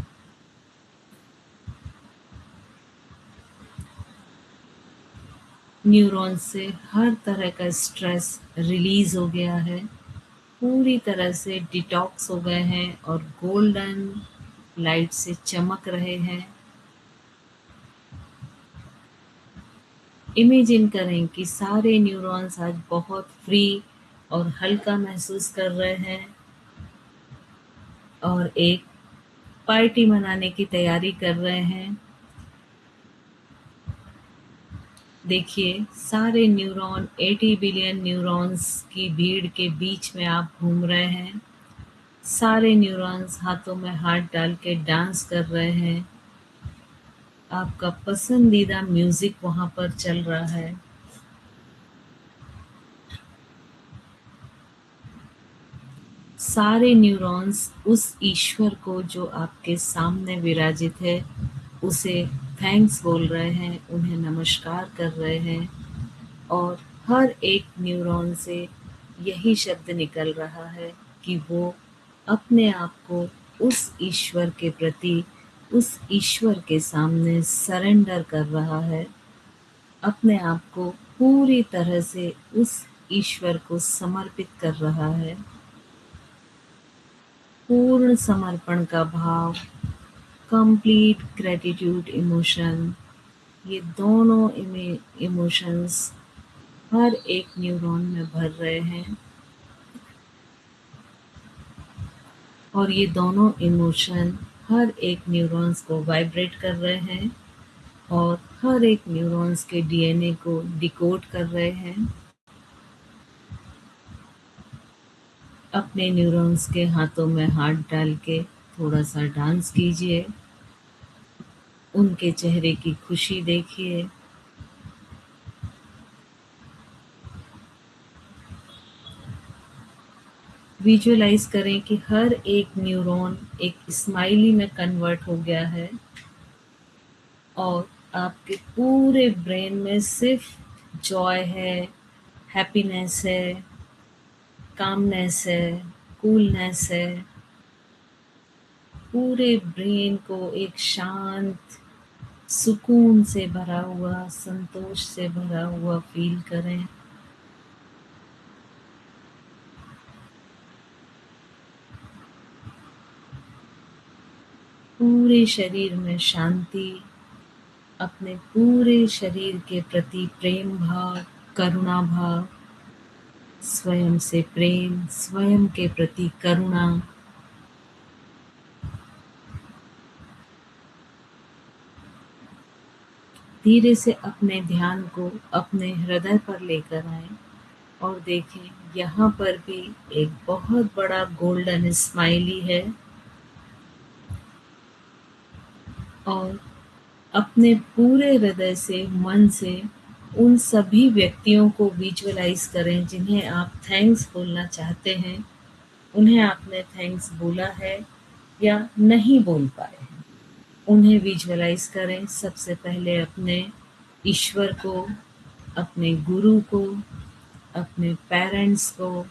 न्यूरॉन से हर तरह का स्ट्रेस रिलीज हो गया है, पूरी तरह से डिटॉक्स हो गए हैं और गोल्डन लाइट से चमक रहे हैं। इमेजिन करें कि सारे न्यूरॉन्स आज बहुत फ्री और हल्का महसूस कर रहे हैं और एक पार्टी मनाने की तैयारी कर रहे हैं। देखिए सारे न्यूरॉन 80 बिलियन न्यूरॉन्स की भीड़ के बीच में आप घूम रहे हैं। सारे न्यूरॉन्स हाथों में हाथ डाल के डांस कर रहे हैं। आपका पसंदीदा म्यूजिक वहाँ पर चल रहा है। सारे न्यूरॉन्स उस ईश्वर को जो आपके सामने विराजित है, उसे थैंक्स बोल रहे हैं, उन्हें नमस्कार कर रहे हैं और हर एक न्यूरॉन से यही शब्द निकल रहा है कि वो अपने आप को उस ईश्वर के प्रति, उस ईश्वर के सामने सरेंडर कर रहा है। अपने आप को पूरी तरह से उस ईश्वर को समर्पित कर रहा है। पूर्ण समर्पण का भाव, कंप्लीट ग्रैटिट्यूड इमोशन, ये दोनों इमोशंस हर एक न्यूरॉन में भर रहे हैं और ये दोनों इमोशन हर एक न्यूरॉन्स को वाइब्रेट कर रहे हैं और हर एक न्यूरॉन्स के डीएनए को डिकोड कर रहे हैं। अपने न्यूरॉन्स के हाथों में हाथ डाल के थोड़ा सा डांस कीजिए, उनके चेहरे की खुशी देखिए। विजुअलाइज करें कि हर एक न्यूरॉन एक स्माइली में कन्वर्ट हो गया है और आपके पूरे ब्रेन में सिर्फ जॉय है, हैप्पीनेस है, कामनेस है, कूलनेस है। पूरे ब्रेन को एक शांत, सुकून से भरा हुआ, संतोष से भरा हुआ फील करें। पूरे शरीर में शांति, अपने पूरे शरीर के प्रति प्रेम भाव, करुणा भाव, स्वयं से प्रेम, स्वयं के प्रति करुणा। धीरे से अपने ध्यान को अपने हृदय पर लेकर आएं और देखें यहाँ पर भी एक बहुत बड़ा गोल्डन स्माइली है। और अपने पूरे हृदय से, मन से उन सभी व्यक्तियों को विजुअलाइज करें जिन्हें आप थैंक्स बोलना चाहते हैं। उन्हें आपने थैंक्स बोला है या नहीं बोल पाए हैं, उन्हें विजुअलाइज करें। सबसे पहले अपने ईश्वर को, अपने गुरु को, अपने पेरेंट्स को,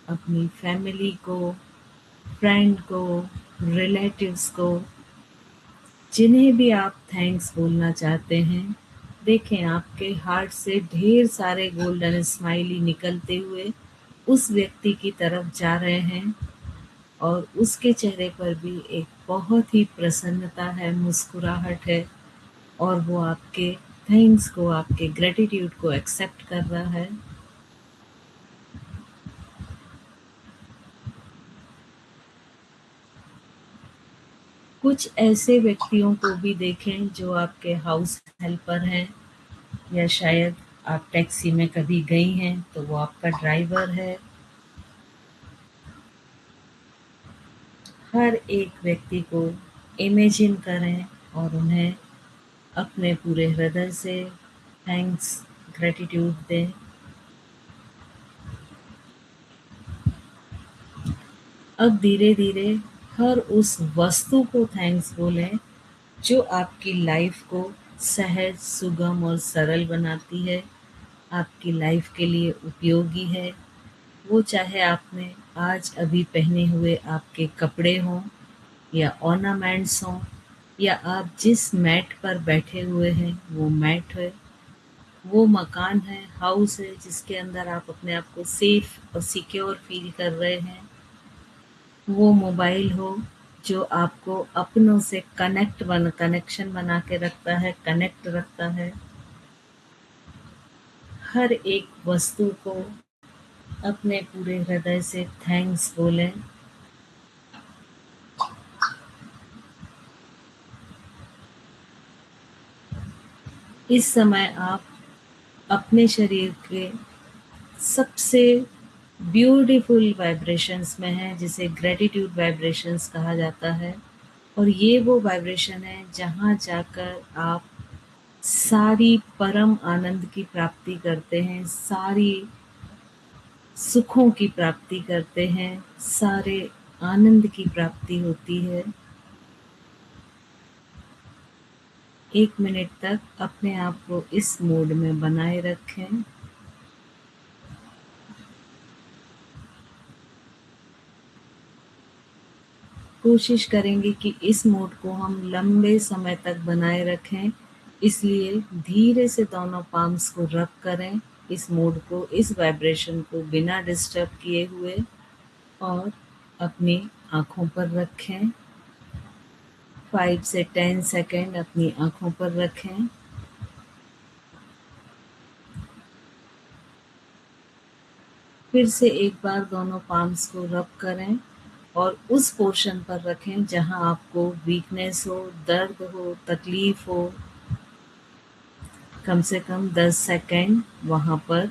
अपनी फैमिली को, फ्रेंड को, रिलेटिव्स को, जिन्हें भी आप थैंक्स बोलना चाहते हैं। देखें आपके हार्ट से ढेर सारे गोल्डन स्माइली निकलते हुए उस व्यक्ति की तरफ जा रहे हैं और उसके चेहरे पर भी एक बहुत ही प्रसन्नता है, मुस्कुराहट है और वो आपके थैंक्स को, आपके ग्रेटिट्यूड को एक्सेप्ट कर रहा है। कुछ ऐसे व्यक्तियों को भी देखें जो आपके हाउस हेल्पर हैं या शायद आप टैक्सी में कभी गई हैं तो वो आपका ड्राइवर है। हर एक व्यक्ति को इमेजिन करें और उन्हें अपने पूरे हृदय से थैंक्स, ग्रेटिट्यूड दें। अब धीरे-धीरे हर उस वस्तु को थैंक्स बोलें जो आपकी लाइफ को सहज, सुगम और सरल बनाती है, आपकी लाइफ के लिए उपयोगी है। वो चाहे आपने आज अभी पहने हुए आपके कपड़े हों या ऑर्नामेंट्स हों या आप जिस मैट पर बैठे हुए हैं वो मैट है, वो मकान है, हाउस है जिसके अंदर आप अपने आप को सेफ और सिक्योर फील कर रहे हैं। वो मोबाइल हो जो आपको अपनों से कनेक्शन बना के रखता है, कनेक्ट रखता है। हर एक वस्तु को अपने पूरे हृदय से थैंक्स बोलें। इस समय आप अपने शरीर के सबसे ब्यूटीफुल वाइब्रेशंस में हैं जिसे ग्रेटिट्यूड वाइब्रेशंस कहा जाता है। और ये वो वाइब्रेशन है जहाँ जाकर आप सारी परम आनंद की प्राप्ति करते हैं, सारी सुखों की प्राप्ति करते हैं, सारे आनंद की प्राप्ति होती है। 1 मिनट तक अपने आप को इस मोड में बनाए रखें। कोशिश करेंगे कि इस मोड को हम लंबे समय तक बनाए रखें, इसलिए धीरे से दोनों पाम्स को रब करें इस मोड को, इस वाइब्रेशन को बिना डिस्टर्ब किए हुए और अपनी आँखों पर रखें। 5 से 10 सेकंड अपनी आँखों पर रखें। फिर से एक बार दोनों पाम्स को रब करें और उस पोर्शन पर रखें जहाँ आपको वीकनेस हो, दर्द हो, तकलीफ हो। कम से कम 10 सेकंड वहाँ पर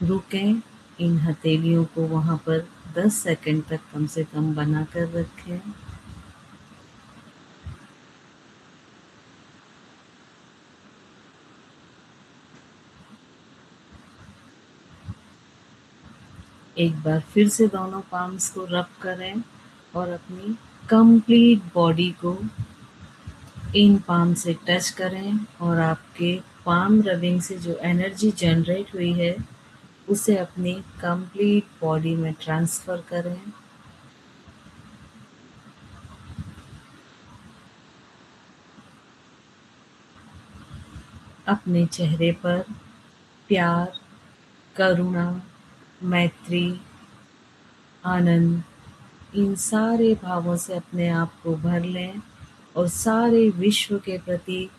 रुकें, इन हथेलियों को वहाँ पर 10 सेकंड तक कम से कम बनाकर रखें। एक बार फिर से दोनों पाम्स को रब करें और अपनी कंप्लीट बॉडी को इन पाम से टच करें और आपके पाम रबिंग से जो एनर्जी जनरेट हुई है उसे अपनी कंप्लीट बॉडी में ट्रांसफर करें। अपने चेहरे पर प्यार, करुणा, मैत्री, आनंद, इन सारे भावों से अपने आप को भर लें और सारे विश्व के प्रति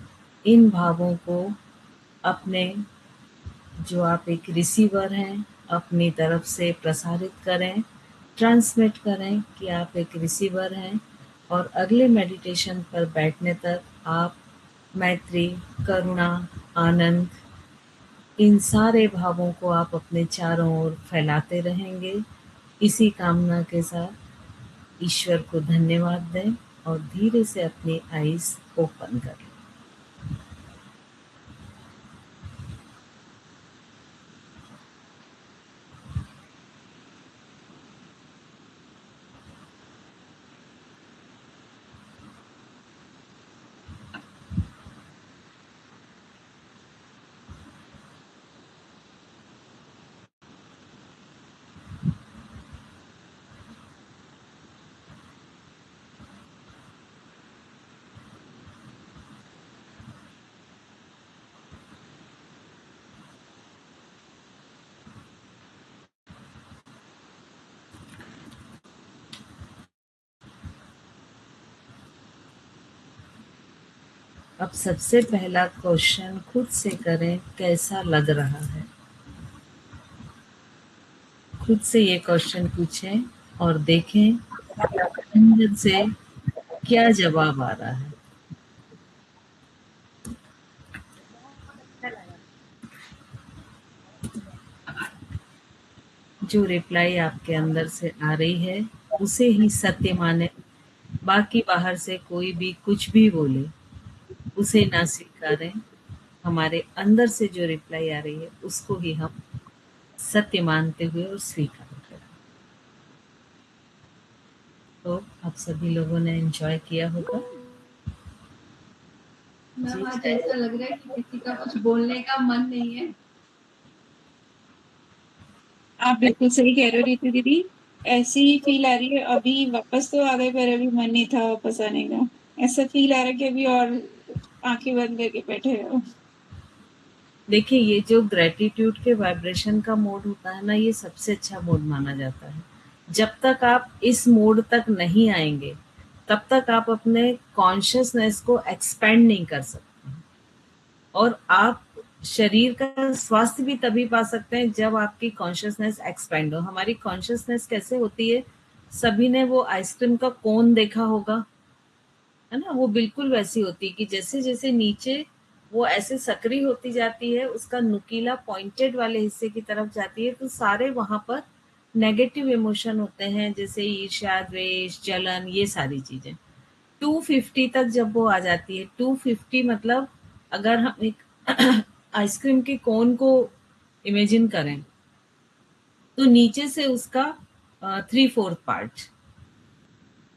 इन भावों को अपने, जो आप एक रिसीवर हैं, अपनी तरफ से प्रसारित करें, ट्रांसमिट करें कि आप एक रिसीवर हैं और अगले मेडिटेशन पर बैठने तक आप मैत्री, करुणा, आनंद, इन सारे भावों को आप अपने चारों ओर फैलाते रहेंगे। इसी कामना के साथ ईश्वर को धन्यवाद दें और धीरे से अपनी आईज ओपन करें। अब सबसे पहला क्वेश्चन खुद से करें, कैसा लग रहा है? खुद से ये क्वेश्चन पूछें और देखें अंदर से क्या जवाब आ रहा है। जो रिप्लाई आपके अंदर से आ रही है उसे ही सत्य माने। बाकी बाहर से कोई भी कुछ भी बोले उसे ना स्वीकारें। हमारे अंदर से जो रिप्लाई आ रही है उसको ही हम सत्य मानते हुए और स्वीकार करें। तो आप सभी लोगों ने एंजॉय किया होगा। मैम आज ऐसा लग रहा है कि किसी का कुछ बोलने का मन नहीं है। आप बिल्कुल सही कह रहे हो रीतू दीदी, ऐसी ही फील आ रही है। अभी वापस तो आ गए पर अभी मन नहीं था वापस आने का। ऐसा फील आ रहा है कि अभी और आंखें बंद करके बैठे हो। देखिए, ये जो ग्रैटिट्यूड के वाइब्रेशन का मोड होता है ना, ये सबसे अच्छा मोड माना जाता है। जब तक आप इस मोड तक नहीं आएंगे तब तक आप अपने कॉन्शियसनेस को एक्सपेंड नहीं कर सकते हैं। और आप शरीर का स्वास्थ्य भी तभी पा सकते हैं जब आपकी कॉन्शियसनेस एक्सपेंड हो। हमारी कॉन्शियसनेस कैसे होती है? सभी ने वो आइसक्रीम का कोन देखा होगा, है ना? वो बिल्कुल वैसी होती है कि जैसे-जैसे नीचे वो ऐसे सक्रिय होती जाती है, उसका नुकीला पॉइंटेड वाले हिस्से की तरफ जाती है, तो सारे वहाँ पर नेगेटिव इमोशन होते हैं, जैसे ईर्ष्या, द्वेष, जलन, ये सारी चीज़ें। 250 तक जब वो आ जाती है, 250 मतलब अगर हम एक आइसक्रीम के कोन को इमेजिन करें, तो नीचे से उसका 3/4 पार्ट,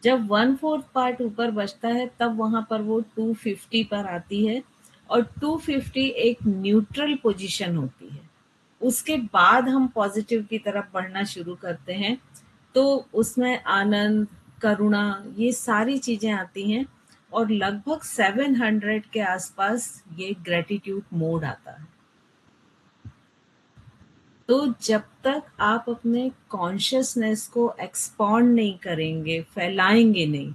जब 1/4 पार्ट ऊपर बचता है तब वहाँ पर वो 250 पर आती है और 250 एक न्यूट्रल पोजीशन होती है। उसके बाद हम पॉजिटिव की तरफ बढ़ना शुरू करते हैं, तो उसमें आनंद, करुणा, ये सारी चीज़ें आती हैं और लगभग 700 के आसपास ये ग्रैटिट्यूड मोड आता है। तो जब तक आप अपने कॉन्शियसनेस को एक्सपांड नहीं करेंगे, फैलाएँगे नहीं,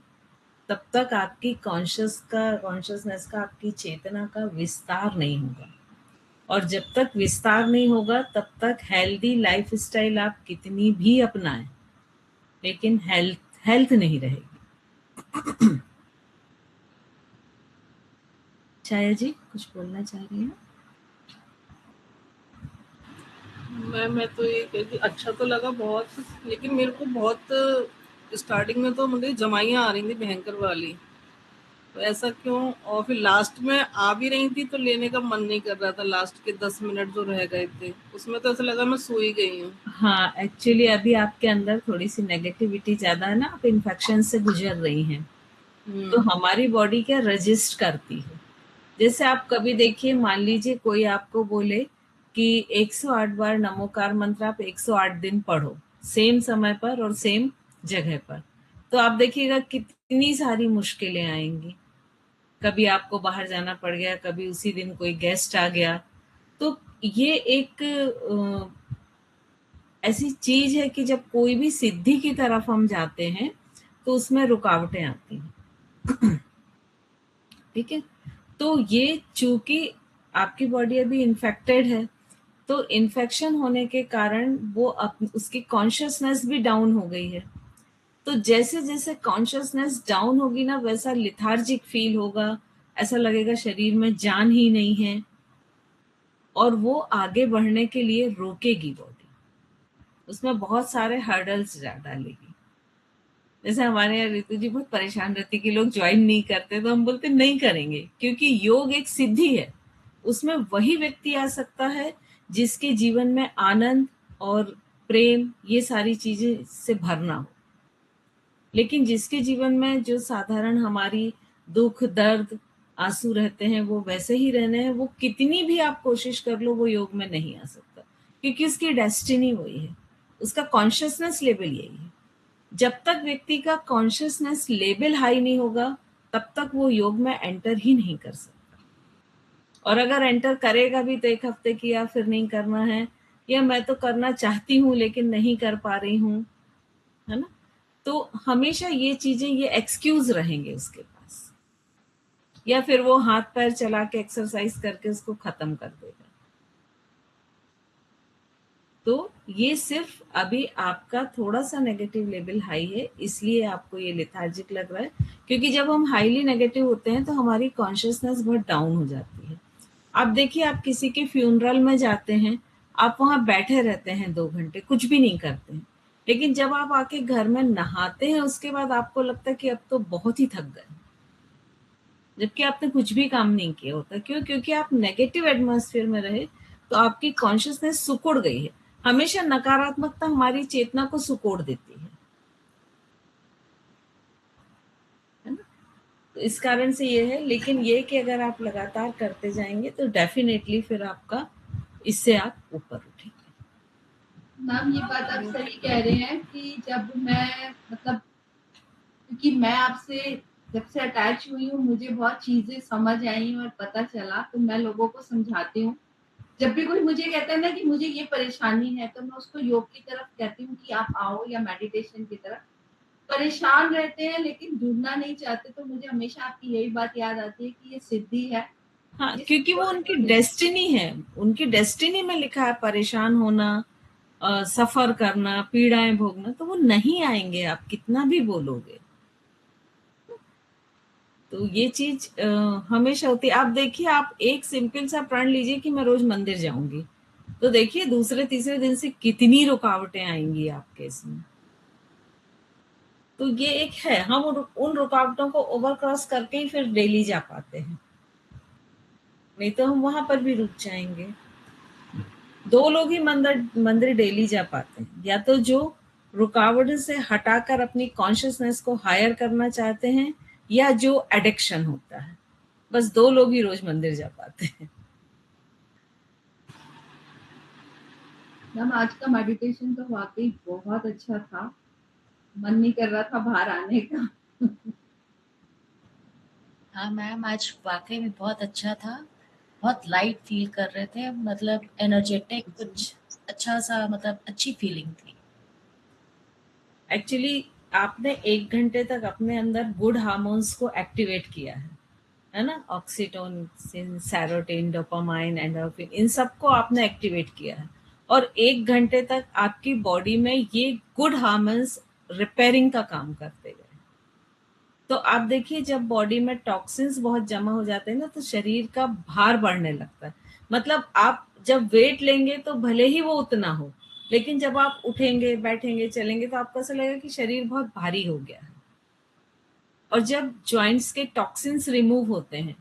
तब तक आपकी कॉन्शियसनेस का, आपकी चेतना का विस्तार नहीं होगा। और जब तक विस्तार नहीं होगा तब तक हेल्दी लाइफस्टाइल आप कितनी भी अपनाएं, लेकिन हेल्थ हेल्थ नहीं रहेगी। छाया जी कुछ बोलना चाह रही हैं? मैं तो ये कहती, अच्छा तो लगा बहुत, लेकिन मेरे को बहुत स्टार्टिंग में तो मुझे जमाइयाँ आ रही थी भयंकर वाली, तो ऐसा क्यों? और फिर लास्ट में आ भी रही थी तो लेने का मन नहीं कर रहा था। लास्ट के 10 मिनट जो रह गए थे उसमें तो ऐसा लगा मैं सो ही गई हूँ। हाँ, एक्चुअली अभी आपके अंदर थोड़ी सी नेगेटिविटी ज्यादा है ना, आप इन्फेक्शन से गुजर रही हैं, तो हमारी बॉडी क्या रजिस्ट करती है। जैसे आप कभी देखिए, मान लीजिए कोई आपको बोले कि 108 बार नमोकार मंत्र आप 108 दिन पढ़ो, सेम समय पर और सेम जगह पर, तो आप देखिएगा कितनी सारी मुश्किलें आएंगी। कभी आपको बाहर जाना पड़ गया, कभी उसी दिन कोई गेस्ट आ गया, तो ये एक ऐसी चीज है कि जब कोई भी सिद्धि की तरफ हम जाते हैं तो उसमें रुकावटें आती हैं। ठीक है, तो ये चूंकि आपकी बॉडी अभी इन्फेक्टेड है, तो इन्फेक्शन होने के कारण वो उसकी कॉन्शियसनेस भी डाउन हो गई है। तो जैसे जैसे कॉन्शियसनेस डाउन होगी ना, वैसा लिथार्जिक फील होगा, ऐसा लगेगा शरीर में जान ही नहीं है, और वो आगे बढ़ने के लिए रोकेगी बॉडी, उसमें बहुत सारे हर्डल्स डालेगी। जैसे हमारे यहाँ ऋतु जी बहुत परेशान रहती कि लोग ज्वाइन नहीं करते, तो हम बोलते नहीं करेंगे, क्योंकि योग एक सिद्धि है, उसमें वही व्यक्ति आ सकता है जिसके जीवन में आनंद और प्रेम ये सारी चीजें से भरना हो। लेकिन जिसके जीवन में जो साधारण हमारी दुख दर्द आंसू रहते हैं वो वैसे ही रहने हैं, वो कितनी भी आप कोशिश कर लो वो योग में नहीं आ सकता, क्योंकि उसकी डेस्टिनी वही है, उसका कॉन्शियसनेस लेवल यही है। जब तक व्यक्ति का कॉन्शियसनेस लेवल हाई नहीं होगा तब तक वो योग में एंटर ही नहीं कर सकता। और अगर एंटर करेगा भी तो एक हफ्ते किया फिर नहीं करना है, या मैं तो करना चाहती हूँ लेकिन नहीं कर पा रही हूँ, है ना, तो हमेशा ये चीजें, ये एक्सक्यूज रहेंगे उसके पास, या फिर वो हाथ पैर चला के एक्सरसाइज करके उसको खत्म कर देगा। तो ये सिर्फ अभी आपका थोड़ा सा नेगेटिव लेवल हाई है, इसलिए आपको ये लेथार्जिक लग रहा है, क्योंकि जब हम हाईली नेगेटिव होते हैं तो हमारी कॉन्शियसनेस बहुत डाउन हो जाती है। आप देखिए, आप किसी के फ्यूनरल में जाते हैं, आप वहां बैठे रहते हैं 2 घंटे, कुछ भी नहीं करते हैं, लेकिन जब आप आके घर में नहाते हैं उसके बाद आपको लगता है कि अब तो बहुत ही थक गए, जबकि आपने कुछ भी काम नहीं किया होता। क्यों? क्योंकि आप नेगेटिव एटमॉस्फेयर में रहे, तो आपकी कॉन्शियसनेस सिकुड़ गई है। हमेशा नकारात्मकता हमारी चेतना को सिकोड़ देती है ना? तो इस कारण से ये है, लेकिन ये कि अगर आप लगातार करते जाएंगे तो डेफिनेटली फिर आपका इससे आप ऊपर उठेंगे। मैम ये बात आप सही कह रहे हैं कि जब मैं मतलब, क्योंकि मैं आपसे जब से अटैच हुई हूँ मुझे बहुत चीजें समझ आई और पता चला, तो मैं लोगों को समझाती हूँ। जब भी कोई मुझे कहता है ना कि मुझे ये परेशानी है, तो मैं उसको योग की तरफ कहती हूँ कि आप आओ, या मेडिटेशन की तरफ। परेशान रहते हैं लेकिन जुड़ना नहीं चाहते, तो मुझे हमेशा आपकी यही बात याद आती है कि ये सिद्धि है। हाँ, क्योंकि वो उनकी डेस्टिनी है, उनकी डेस्टिनी में लिखा है परेशान होना, सफर करना, पीड़ाएं भोगना, तो वो नहीं आएंगे आप कितना भी बोलोगे। तो ये चीज हमेशा होती है। आप देखिए, आप एक सिंपल सा प्रण लीजिए कि मैं रोज मंदिर जाऊंगी, तो देखिए दूसरे तीसरे दिन से कितनी रुकावटें आएंगी आपके इसमें। तो ये एक है, हम उन रुकावटों को ओवर क्रॉस करके ही फिर डेली जा पाते हैं, नहीं तो हम वहां पर भी रुक जाएंगे। 2 लोग ही मंदिर डेली जा पाते हैं, या तो जो रुकावट से हटाकर अपनी कॉन्शियसनेस को हायर करना चाहते हैं, या जो एडिक्शन होता है। बस 2 लोग ही रोज मंदिर जा पाते हैं। मैम आज का मेडिटेशन तो वाकई बहुत अच्छा था, मन नहीं कर रहा था बाहर आने का। हाँ मैम, आज वाकई में बहुत अच्छा था, बहुत लाइट फील कर रहे थे, मतलब एनर्जेटिक, कुछ अच्छा सा, मतलब अच्छी फीलिंग थी। एक्चुअली आपने 1 घंटे तक अपने अंदर गुड हार्मोन्स को एक्टिवेट किया है ना, ऑक्सीटोसिन, सेरोटोनिन, डोपामाइन, एंडोर्फिन, इन सबको आपने एक्टिवेट किया है, और 1 घंटे तक आपकी बॉडी में ये गुड हार्मोन्स रिपेयरिंग का काम करते गए। तो आप देखिए, जब बॉडी में टॉक्सिन्स बहुत जमा हो जाते हैं ना, तो शरीर का भार बढ़ने लगता है। मतलब आप जब वेट लेंगे तो भले ही वो उतना हो, लेकिन जब आप उठेंगे, बैठेंगे, चलेंगे तो आपको ऐसा लगेगा कि शरीर बहुत भारी हो गया है। और जब जॉइंट्स के टॉक्सिन्स रिमूव होते हैं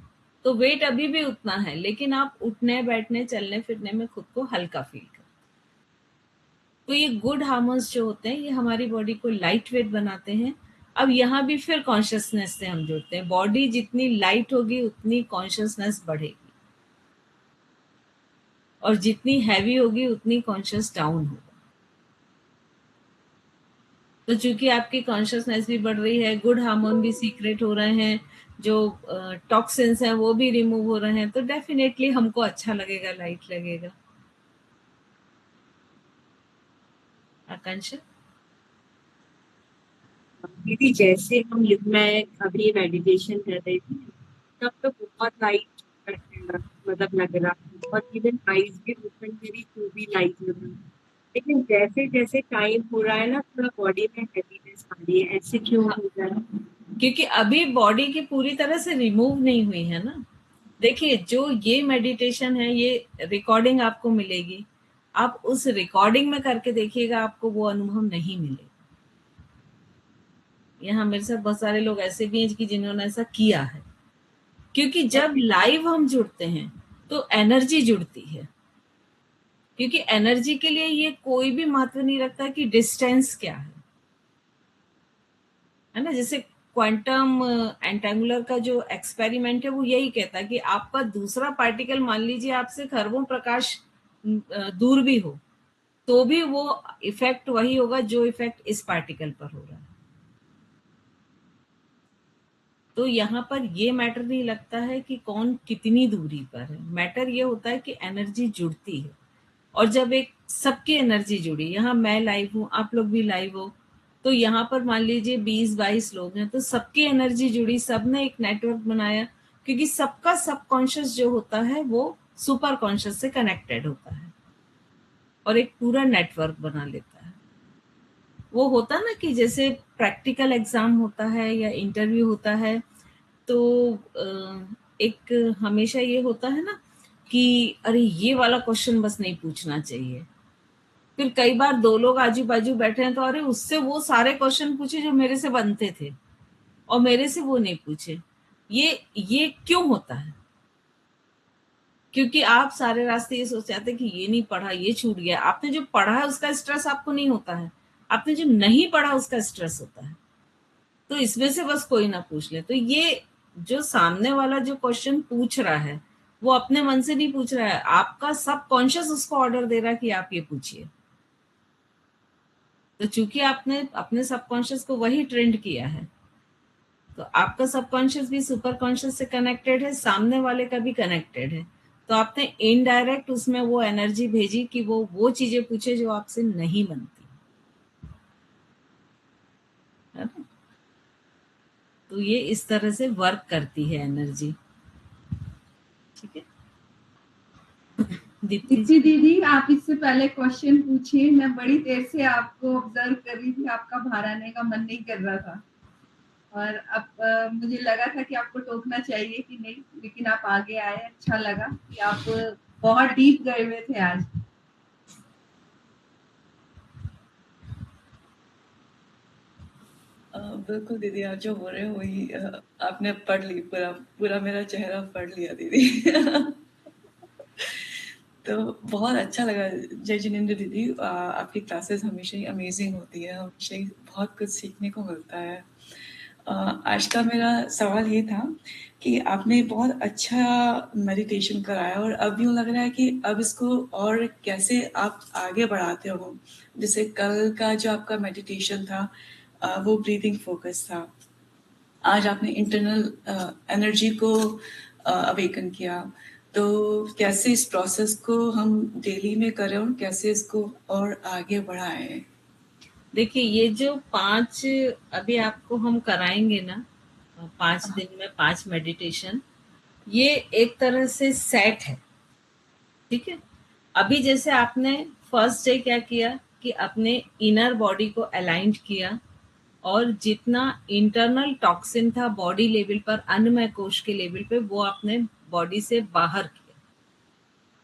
तो वेट अभी भी उतना है, लेकिन आप उठने, बैठने, चलने फिरने में खुद को हल्का फील करते हैं। तो ये गुड हार्मोन्स जो होते हैं ये हमारी बॉडी को लाइट वेट बनाते हैं। अब यहाँ भी फिर कॉन्शियसनेस से हम जुड़ते हैं। बॉडी जितनी लाइट होगी उतनी कॉन्शियसनेस बढ़ेगी, और जितनी हैवी होगी उतनी कॉन्शियस डाउन होगा। तो चूंकि आपकी कॉन्शियसनेस भी बढ़ रही है, गुड हार्मोन भी सीक्रेट हो रहे हैं, जो टॉक्सिन्स हैं वो भी रिमूव हो रहे हैं, तो डेफिनेटली हमको अच्छा लगेगा, लाइट लगेगा। आकांक्षा? दीदी जैसे हम मैं अभी मेडिटेशन कर रही थी तब तो बहुत लाइट मतलब लग रहा, बहुत इवन आईज भी ओपन करी तो भी लाइट लग रहा। लेकिन जैसे जैसे टाइम हो रहा है ना थोड़ा बॉडी में हैवीनेस आ रही है, ऐसे क्यों हो रहा है? क्योंकि अभी बॉडी की पूरी तरह से रिमूव नहीं हुई है ना। देखिए, जो ये मेडिटेशन है ये रिकॉर्डिंग आपको मिलेगी, आप उस रिकॉर्डिंग में करके देखिएगा, आपको वो अनुभव नहीं मिलेगा। यहाँ मेरे साथ बहुत सारे लोग ऐसे भी हैं कि जिन्होंने ऐसा किया है, क्योंकि जब लाइव हम जुड़ते हैं तो एनर्जी जुड़ती है। क्योंकि एनर्जी के लिए ये कोई भी महत्व नहीं रखता कि डिस्टेंस क्या है ना। जैसे क्वांटम एंटेंगुलर का जो एक्सपेरिमेंट है वो यही कहता है कि आपका दूसरा पार्टिकल, मान लीजिए आपसे खरबों प्रकाश दूर भी हो, तो भी वो इफेक्ट वही होगा जो इफेक्ट इस पार्टिकल पर हो रहा है। तो यहाँ पर ये मैटर नहीं लगता है कि कौन कितनी दूरी पर है, मैटर ये होता है कि एनर्जी जुड़ती है। और जब एक सबकी एनर्जी जुड़ी, यहाँ मैं लाइव हूँ, आप लोग भी लाइव हो, तो यहाँ पर मान लीजिए 20-22 लोग हैं, तो सबकी एनर्जी जुड़ी, सबने एक नेटवर्क बनाया। क्योंकि सबका सबकॉन्शियस जो होता है वो सुपर कॉन्शियस से कनेक्टेड होता है और एक पूरा नेटवर्क बना लेता है। वो होता ना कि जैसे प्रैक्टिकल एग्जाम होता है या इंटरव्यू होता है, तो एक हमेशा ये होता है ना कि अरे ये वाला क्वेश्चन बस नहीं पूछना चाहिए। फिर कई बार दो लोग आजू बाजू बैठे हैं तो अरे उससे वो सारे क्वेश्चन पूछे जो मेरे से बनते थे और मेरे से वो नहीं पूछे। ये क्यों होता है? क्योंकि आप सारे रास्ते ये सोच जाते कि ये नहीं पढ़ा, ये छूट गया। आपने जो पढ़ा है उसका स्ट्रेस आपको नहीं होता है, आपने जो नहीं पढ़ा उसका स्ट्रेस होता है। तो इसमें से बस कोई ना पूछ ले। तो ये जो सामने वाला जो क्वेश्चन पूछ रहा है वो अपने मन से नहीं पूछ रहा है, आपका सबकॉन्शियस उसको ऑर्डर दे रहा है कि आप ये पूछिए। तो चूंकि आपने अपने सबकॉन्शियस को वही ट्रेंड किया है, तो आपका सबकॉन्शियस भी सुपर कॉन्शियस से कनेक्टेड है, सामने वाले का भी कनेक्टेड है। तो आपने इनडायरेक्ट उसमें वो एनर्जी भेजी कि वो चीजें पूछे जो आपसे नहीं बनती है ना। तो ये इस तरह से वर्क करती है एनर्जी। ठीक है दीप्ति दीदी, आप इससे पहले क्वेश्चन पूछिए। मैं बड़ी देर से आपको ऑब्जर्व कर रही थी, आपका बाहर आने का मन नहीं कर रहा था, और अब मुझे लगा था कि आपको टोकना चाहिए कि नहीं, लेकिन आप आगे आए। अच्छा लगा कि आप बहुत डीप गए हुए थे आज। बिल्कुल दीदी, आप जो बोल रहे हो वही आपने पढ़ ली, पूरा पूरा मेरा चेहरा पढ़ लिया दीदी। तो बहुत अच्छा लगा जय जिनेंद्र दीदी, आपकी क्लासेस हमेशा ही अमेजिंग होती है, हमेशा ही बहुत कुछ सीखने को मिलता है। आज का मेरा सवाल ये था कि आपने बहुत अच्छा मेडिटेशन कराया और अब यूँ लग रहा है कि अब इसको और कैसे आप आगे बढ़ाते हो। जैसे कल का जो आपका मेडिटेशन था वो ब्रीदिंग फोकस था, आज आपने इंटरनल एनर्जी को अवेकन किया, तो कैसे इस प्रोसेस को हम डेली में करें और कैसे इसको और आगे बढ़ाएं? देखिए, ये जो 5 अभी आपको हम कराएंगे ना, 5 दिन में 5 मेडिटेशन, ये एक तरह से सेट है। ठीक है, अभी जैसे आपने फर्स्ट डे क्या किया कि अपने इनर बॉडी को अलाइंड किया और जितना इंटरनल टॉक्सिन था बॉडी लेवल पर, अन्नमय कोश के लेवल पे, वो आपने बॉडी से बाहर किया।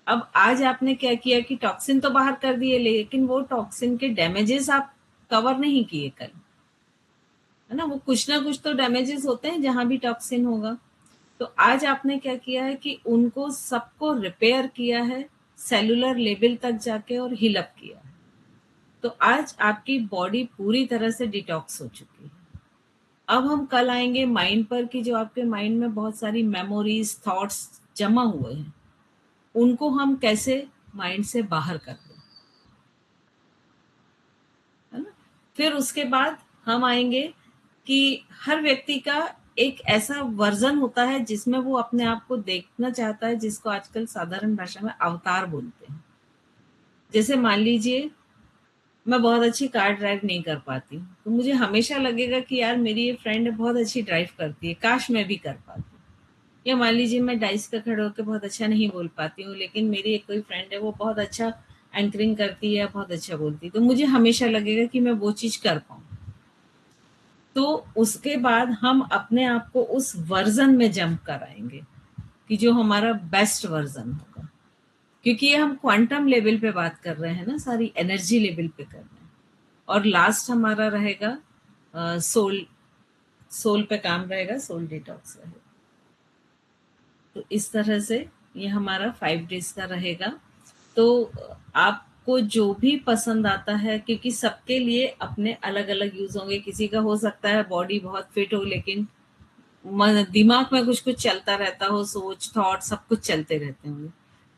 अब आज आपने क्या किया कि टॉक्सिन तो बाहर कर दिए, लेकिन वो टॉक्सिन के डैमेजेस आप कवर नहीं किए कल, है ना। वो कुछ ना कुछ तो डैमेजेस होते हैं जहां भी टॉक्सिन होगा। तो आज आपने क्या किया है कि उनको सबको रिपेयर किया है, सेलुलर लेवल तक जाके और हील अप किया है। तो आज आपकी बॉडी पूरी तरह से डिटॉक्स हो चुकी है। अब हम कल आएंगे माइंड पर कि जो आपके माइंड में बहुत सारी मेमोरीज, थॉट्स जमा हुए हैं, उनको हम कैसे माइंड से बाहर कर दें, है ना। फिर उसके बाद हम आएंगे कि हर व्यक्ति का एक ऐसा वर्जन होता है जिसमें वो अपने आप को देखना चाहता है, जिसको आजकल साधारण भाषा में अवतार बोलते हैं। जैसे मान लीजिए मैं बहुत अच्छी कार ड्राइव नहीं कर पाती हूँ, तो मुझे हमेशा लगेगा कि यार मेरी ये फ्रेंड बहुत अच्छी ड्राइव करती है, काश मैं भी कर पाती। या मान लीजिए मैं डाइस का खड़े होकर बहुत अच्छा नहीं बोल पाती हूँ, लेकिन मेरी एक कोई फ्रेंड है वो बहुत अच्छा एंकरिंग करती है, बहुत अच्छा बोलती है, तो मुझे हमेशा लगेगा कि मैं वो चीज कर पाऊँ। तो उसके बाद हम अपने आप को उस वर्जन में जंप कराएंगे कि जो हमारा बेस्ट वर्जन होगा, क्योंकि ये हम क्वांटम लेवल पे बात कर रहे हैं ना, सारी एनर्जी लेवल पे कर रहे हैं। और लास्ट हमारा रहेगा सोल पे काम रहेगा, सोल डिटॉक्स रहेगा। तो इस तरह से ये हमारा 5 डेज का रहेगा। तो आपको जो भी पसंद आता है, क्योंकि सबके लिए अपने अलग अलग यूज होंगे। किसी का हो सकता है बॉडी बहुत फिट हो, लेकिन दिमाग में कुछ कुछ चलता रहता हो, सोच, थॉट सब कुछ चलते रहते होंगे,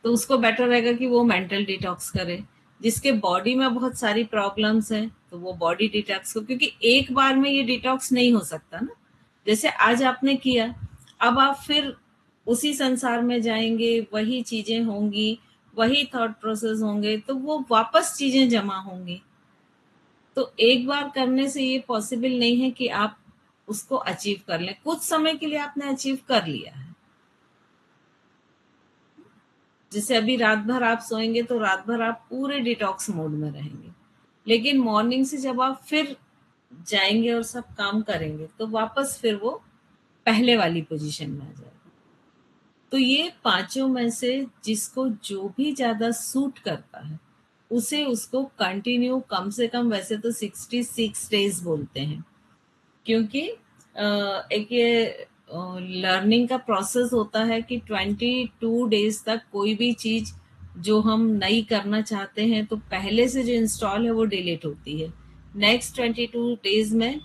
तो उसको बेटर रहेगा कि वो मेंटल डिटॉक्स करे। जिसके बॉडी में बहुत सारी प्रॉब्लम्स हैं तो वो बॉडी डिटॉक्स को, क्योंकि एक बार में ये डिटॉक्स नहीं हो सकता ना। जैसे आज आपने किया, अब आप फिर उसी संसार में जाएंगे, वही चीजें होंगी, वही थॉट प्रोसेस होंगे, तो वो वापस चीजें जमा होंगी। तो एक बार करने से ये पॉसिबल नहीं है कि आप उसको अचीव कर लें। कुछ समय के लिए आपने अचीव कर लिया है, जैसे अभी रात भर आप सोएंगे तो रात भर आप पूरे डिटॉक्स मोड में रहेंगे, लेकिन मॉर्निंग से जब आप फिर जाएंगे और सब काम करेंगे तो वापस फिर वो पहले वाली पोजीशन में आ जाएगा। तो ये पांचों में से जिसको जो भी ज्यादा सूट करता है उसे उसको कंटिन्यू, कम से कम वैसे तो 66 डेज बोलते हैं, क्योंकि एक ये लर्निंग का प्रोसेस होता है कि 22 डेज तक कोई भी चीज जो हम नई करना चाहते हैं तो पहले से जो इंस्टॉल है वो डिलीट होती है। नेक्स्ट 22 डेज में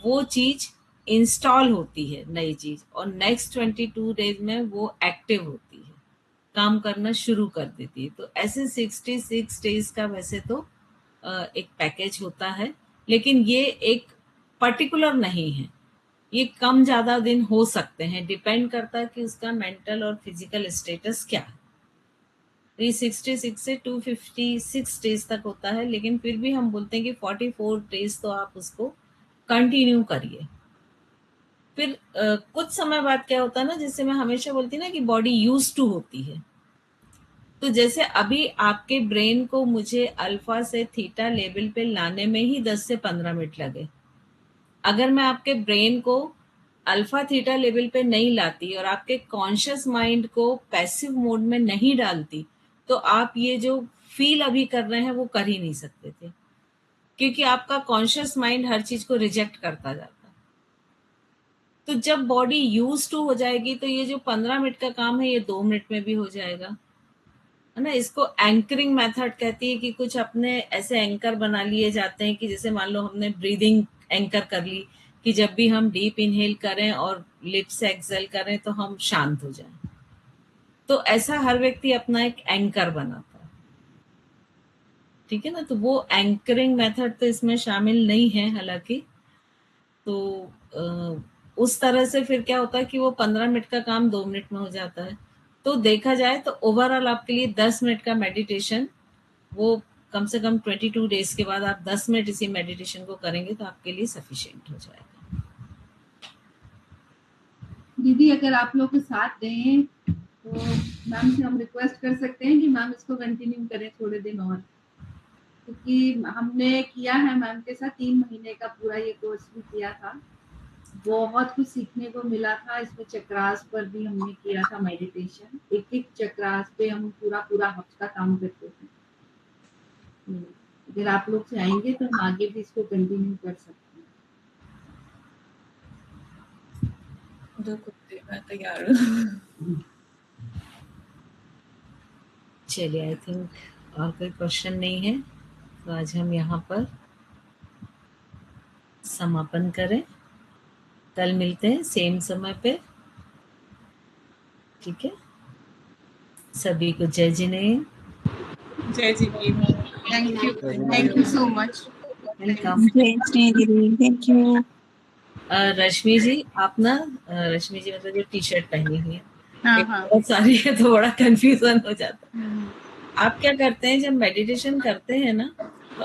वो चीज इंस्टॉल होती है, नई चीज, और नेक्स्ट 22 डेज में वो एक्टिव होती है, काम करना शुरू कर देती है। तो ऐसे 66 डेज का वैसे तो एक पैकेज होता है, लेकिन ये एक पर्टिकुलर नहीं है, ये कम ज्यादा दिन हो सकते हैं, डिपेंड करता है कि उसका मेंटल और फिजिकल स्टेटस क्या है। 366 से 256 डेज तक होता है, लेकिन फिर भी हम बोलते हैं कि 44 डेज तो आप उसको कंटिन्यू करिए। फिर कुछ समय बाद क्या होता है ना, जैसे मैं हमेशा बोलती हूँ ना कि बॉडी यूज टू होती है। तो जैसे अभी आपके ब्रेन को मुझे अल्फा से थीटा लेवल पे लाने में ही 10 से 15 मिनट लगे, अगर मैं आपके ब्रेन को अल्फा थीटा लेवल पे नहीं लाती और आपके कॉन्शियस माइंड को पैसिव मोड में नहीं डालती, तो आप ये जो फील अभी कर रहे हैं वो कर ही नहीं सकते थे, क्योंकि आपका कॉन्शियस माइंड हर चीज को रिजेक्ट करता जाता। तो जब बॉडी यूज टू हो जाएगी तो ये जो 15 मिनट का काम है ये 2 मिनट में भी हो जाएगा, है ना। इसको एंकरिंग मेथड कहती है कि कुछ अपने ऐसे एंकर बना लिए जाते हैं कि जैसे मान लो हमने ब्रीदिंग एंकर कर ली कि जब भी हम डीप इनहेल करें और लिप से एक्सहेल करें तो हम शांत हो जाएं। तो ऐसा हर व्यक्ति अपना एक एंकर बनाता है, ठीक है ना। तो वो एंकरिंग मेथड तो इसमें शामिल नहीं है हालांकि। तो उस तरह से फिर क्या होता है कि वो 15 मिनट का काम 2 मिनट में हो जाता है। तो देखा जाए तो ओवरऑल आपके लिए 10 मिनट का मेडिटेशन, वो कम से कम 22 डेज के बाद आप 10 मिनट इसी मेडिटेशन को करेंगे तो आपके लिए सफिशिएंट हो जाएगा। दीदी अगर आप लोग के साथ दें तो मैम से हम रिक्वेस्ट कर सकते हैं कि मैम इसको कंटिन्यू करें थोड़े दिन और, क्योंकि हमने किया है मैम के साथ 3 महीने का पूरा ये कोर्स भी किया था, बहुत कुछ सीखने को मिला था। इसमें चक्रास पर भी हमने किया था मेडिटेशन, एक चक्रास पे हम पूरा हफ्ता काम करते थे। अगर आप लोग चाहेंगे तो हम आगे भी इसको कंटिन्यू कर सकते हैं। दो कुत्ते, मैं तैयार हूँ। चलिए, आई थिंक और कोई क्वेश्चन नहीं है, तो आज हम यहाँ पर समापन करें। कल मिलते हैं सेम समय पे, ठीक है। सभी को जय जिनेन्द्र। जय Jinendra. Thank you so much. Welcome. Thank you. Rashmi ji, आप ना रश्मि जी मतलब जो टी शर्ट पहनी हुई है, हाँ हाँ। बहुत सारी है तो बड़ा कंफ्यूजन हो जाता है। आप क्या करते हैं जब मेडिटेशन करते हैं ना, तो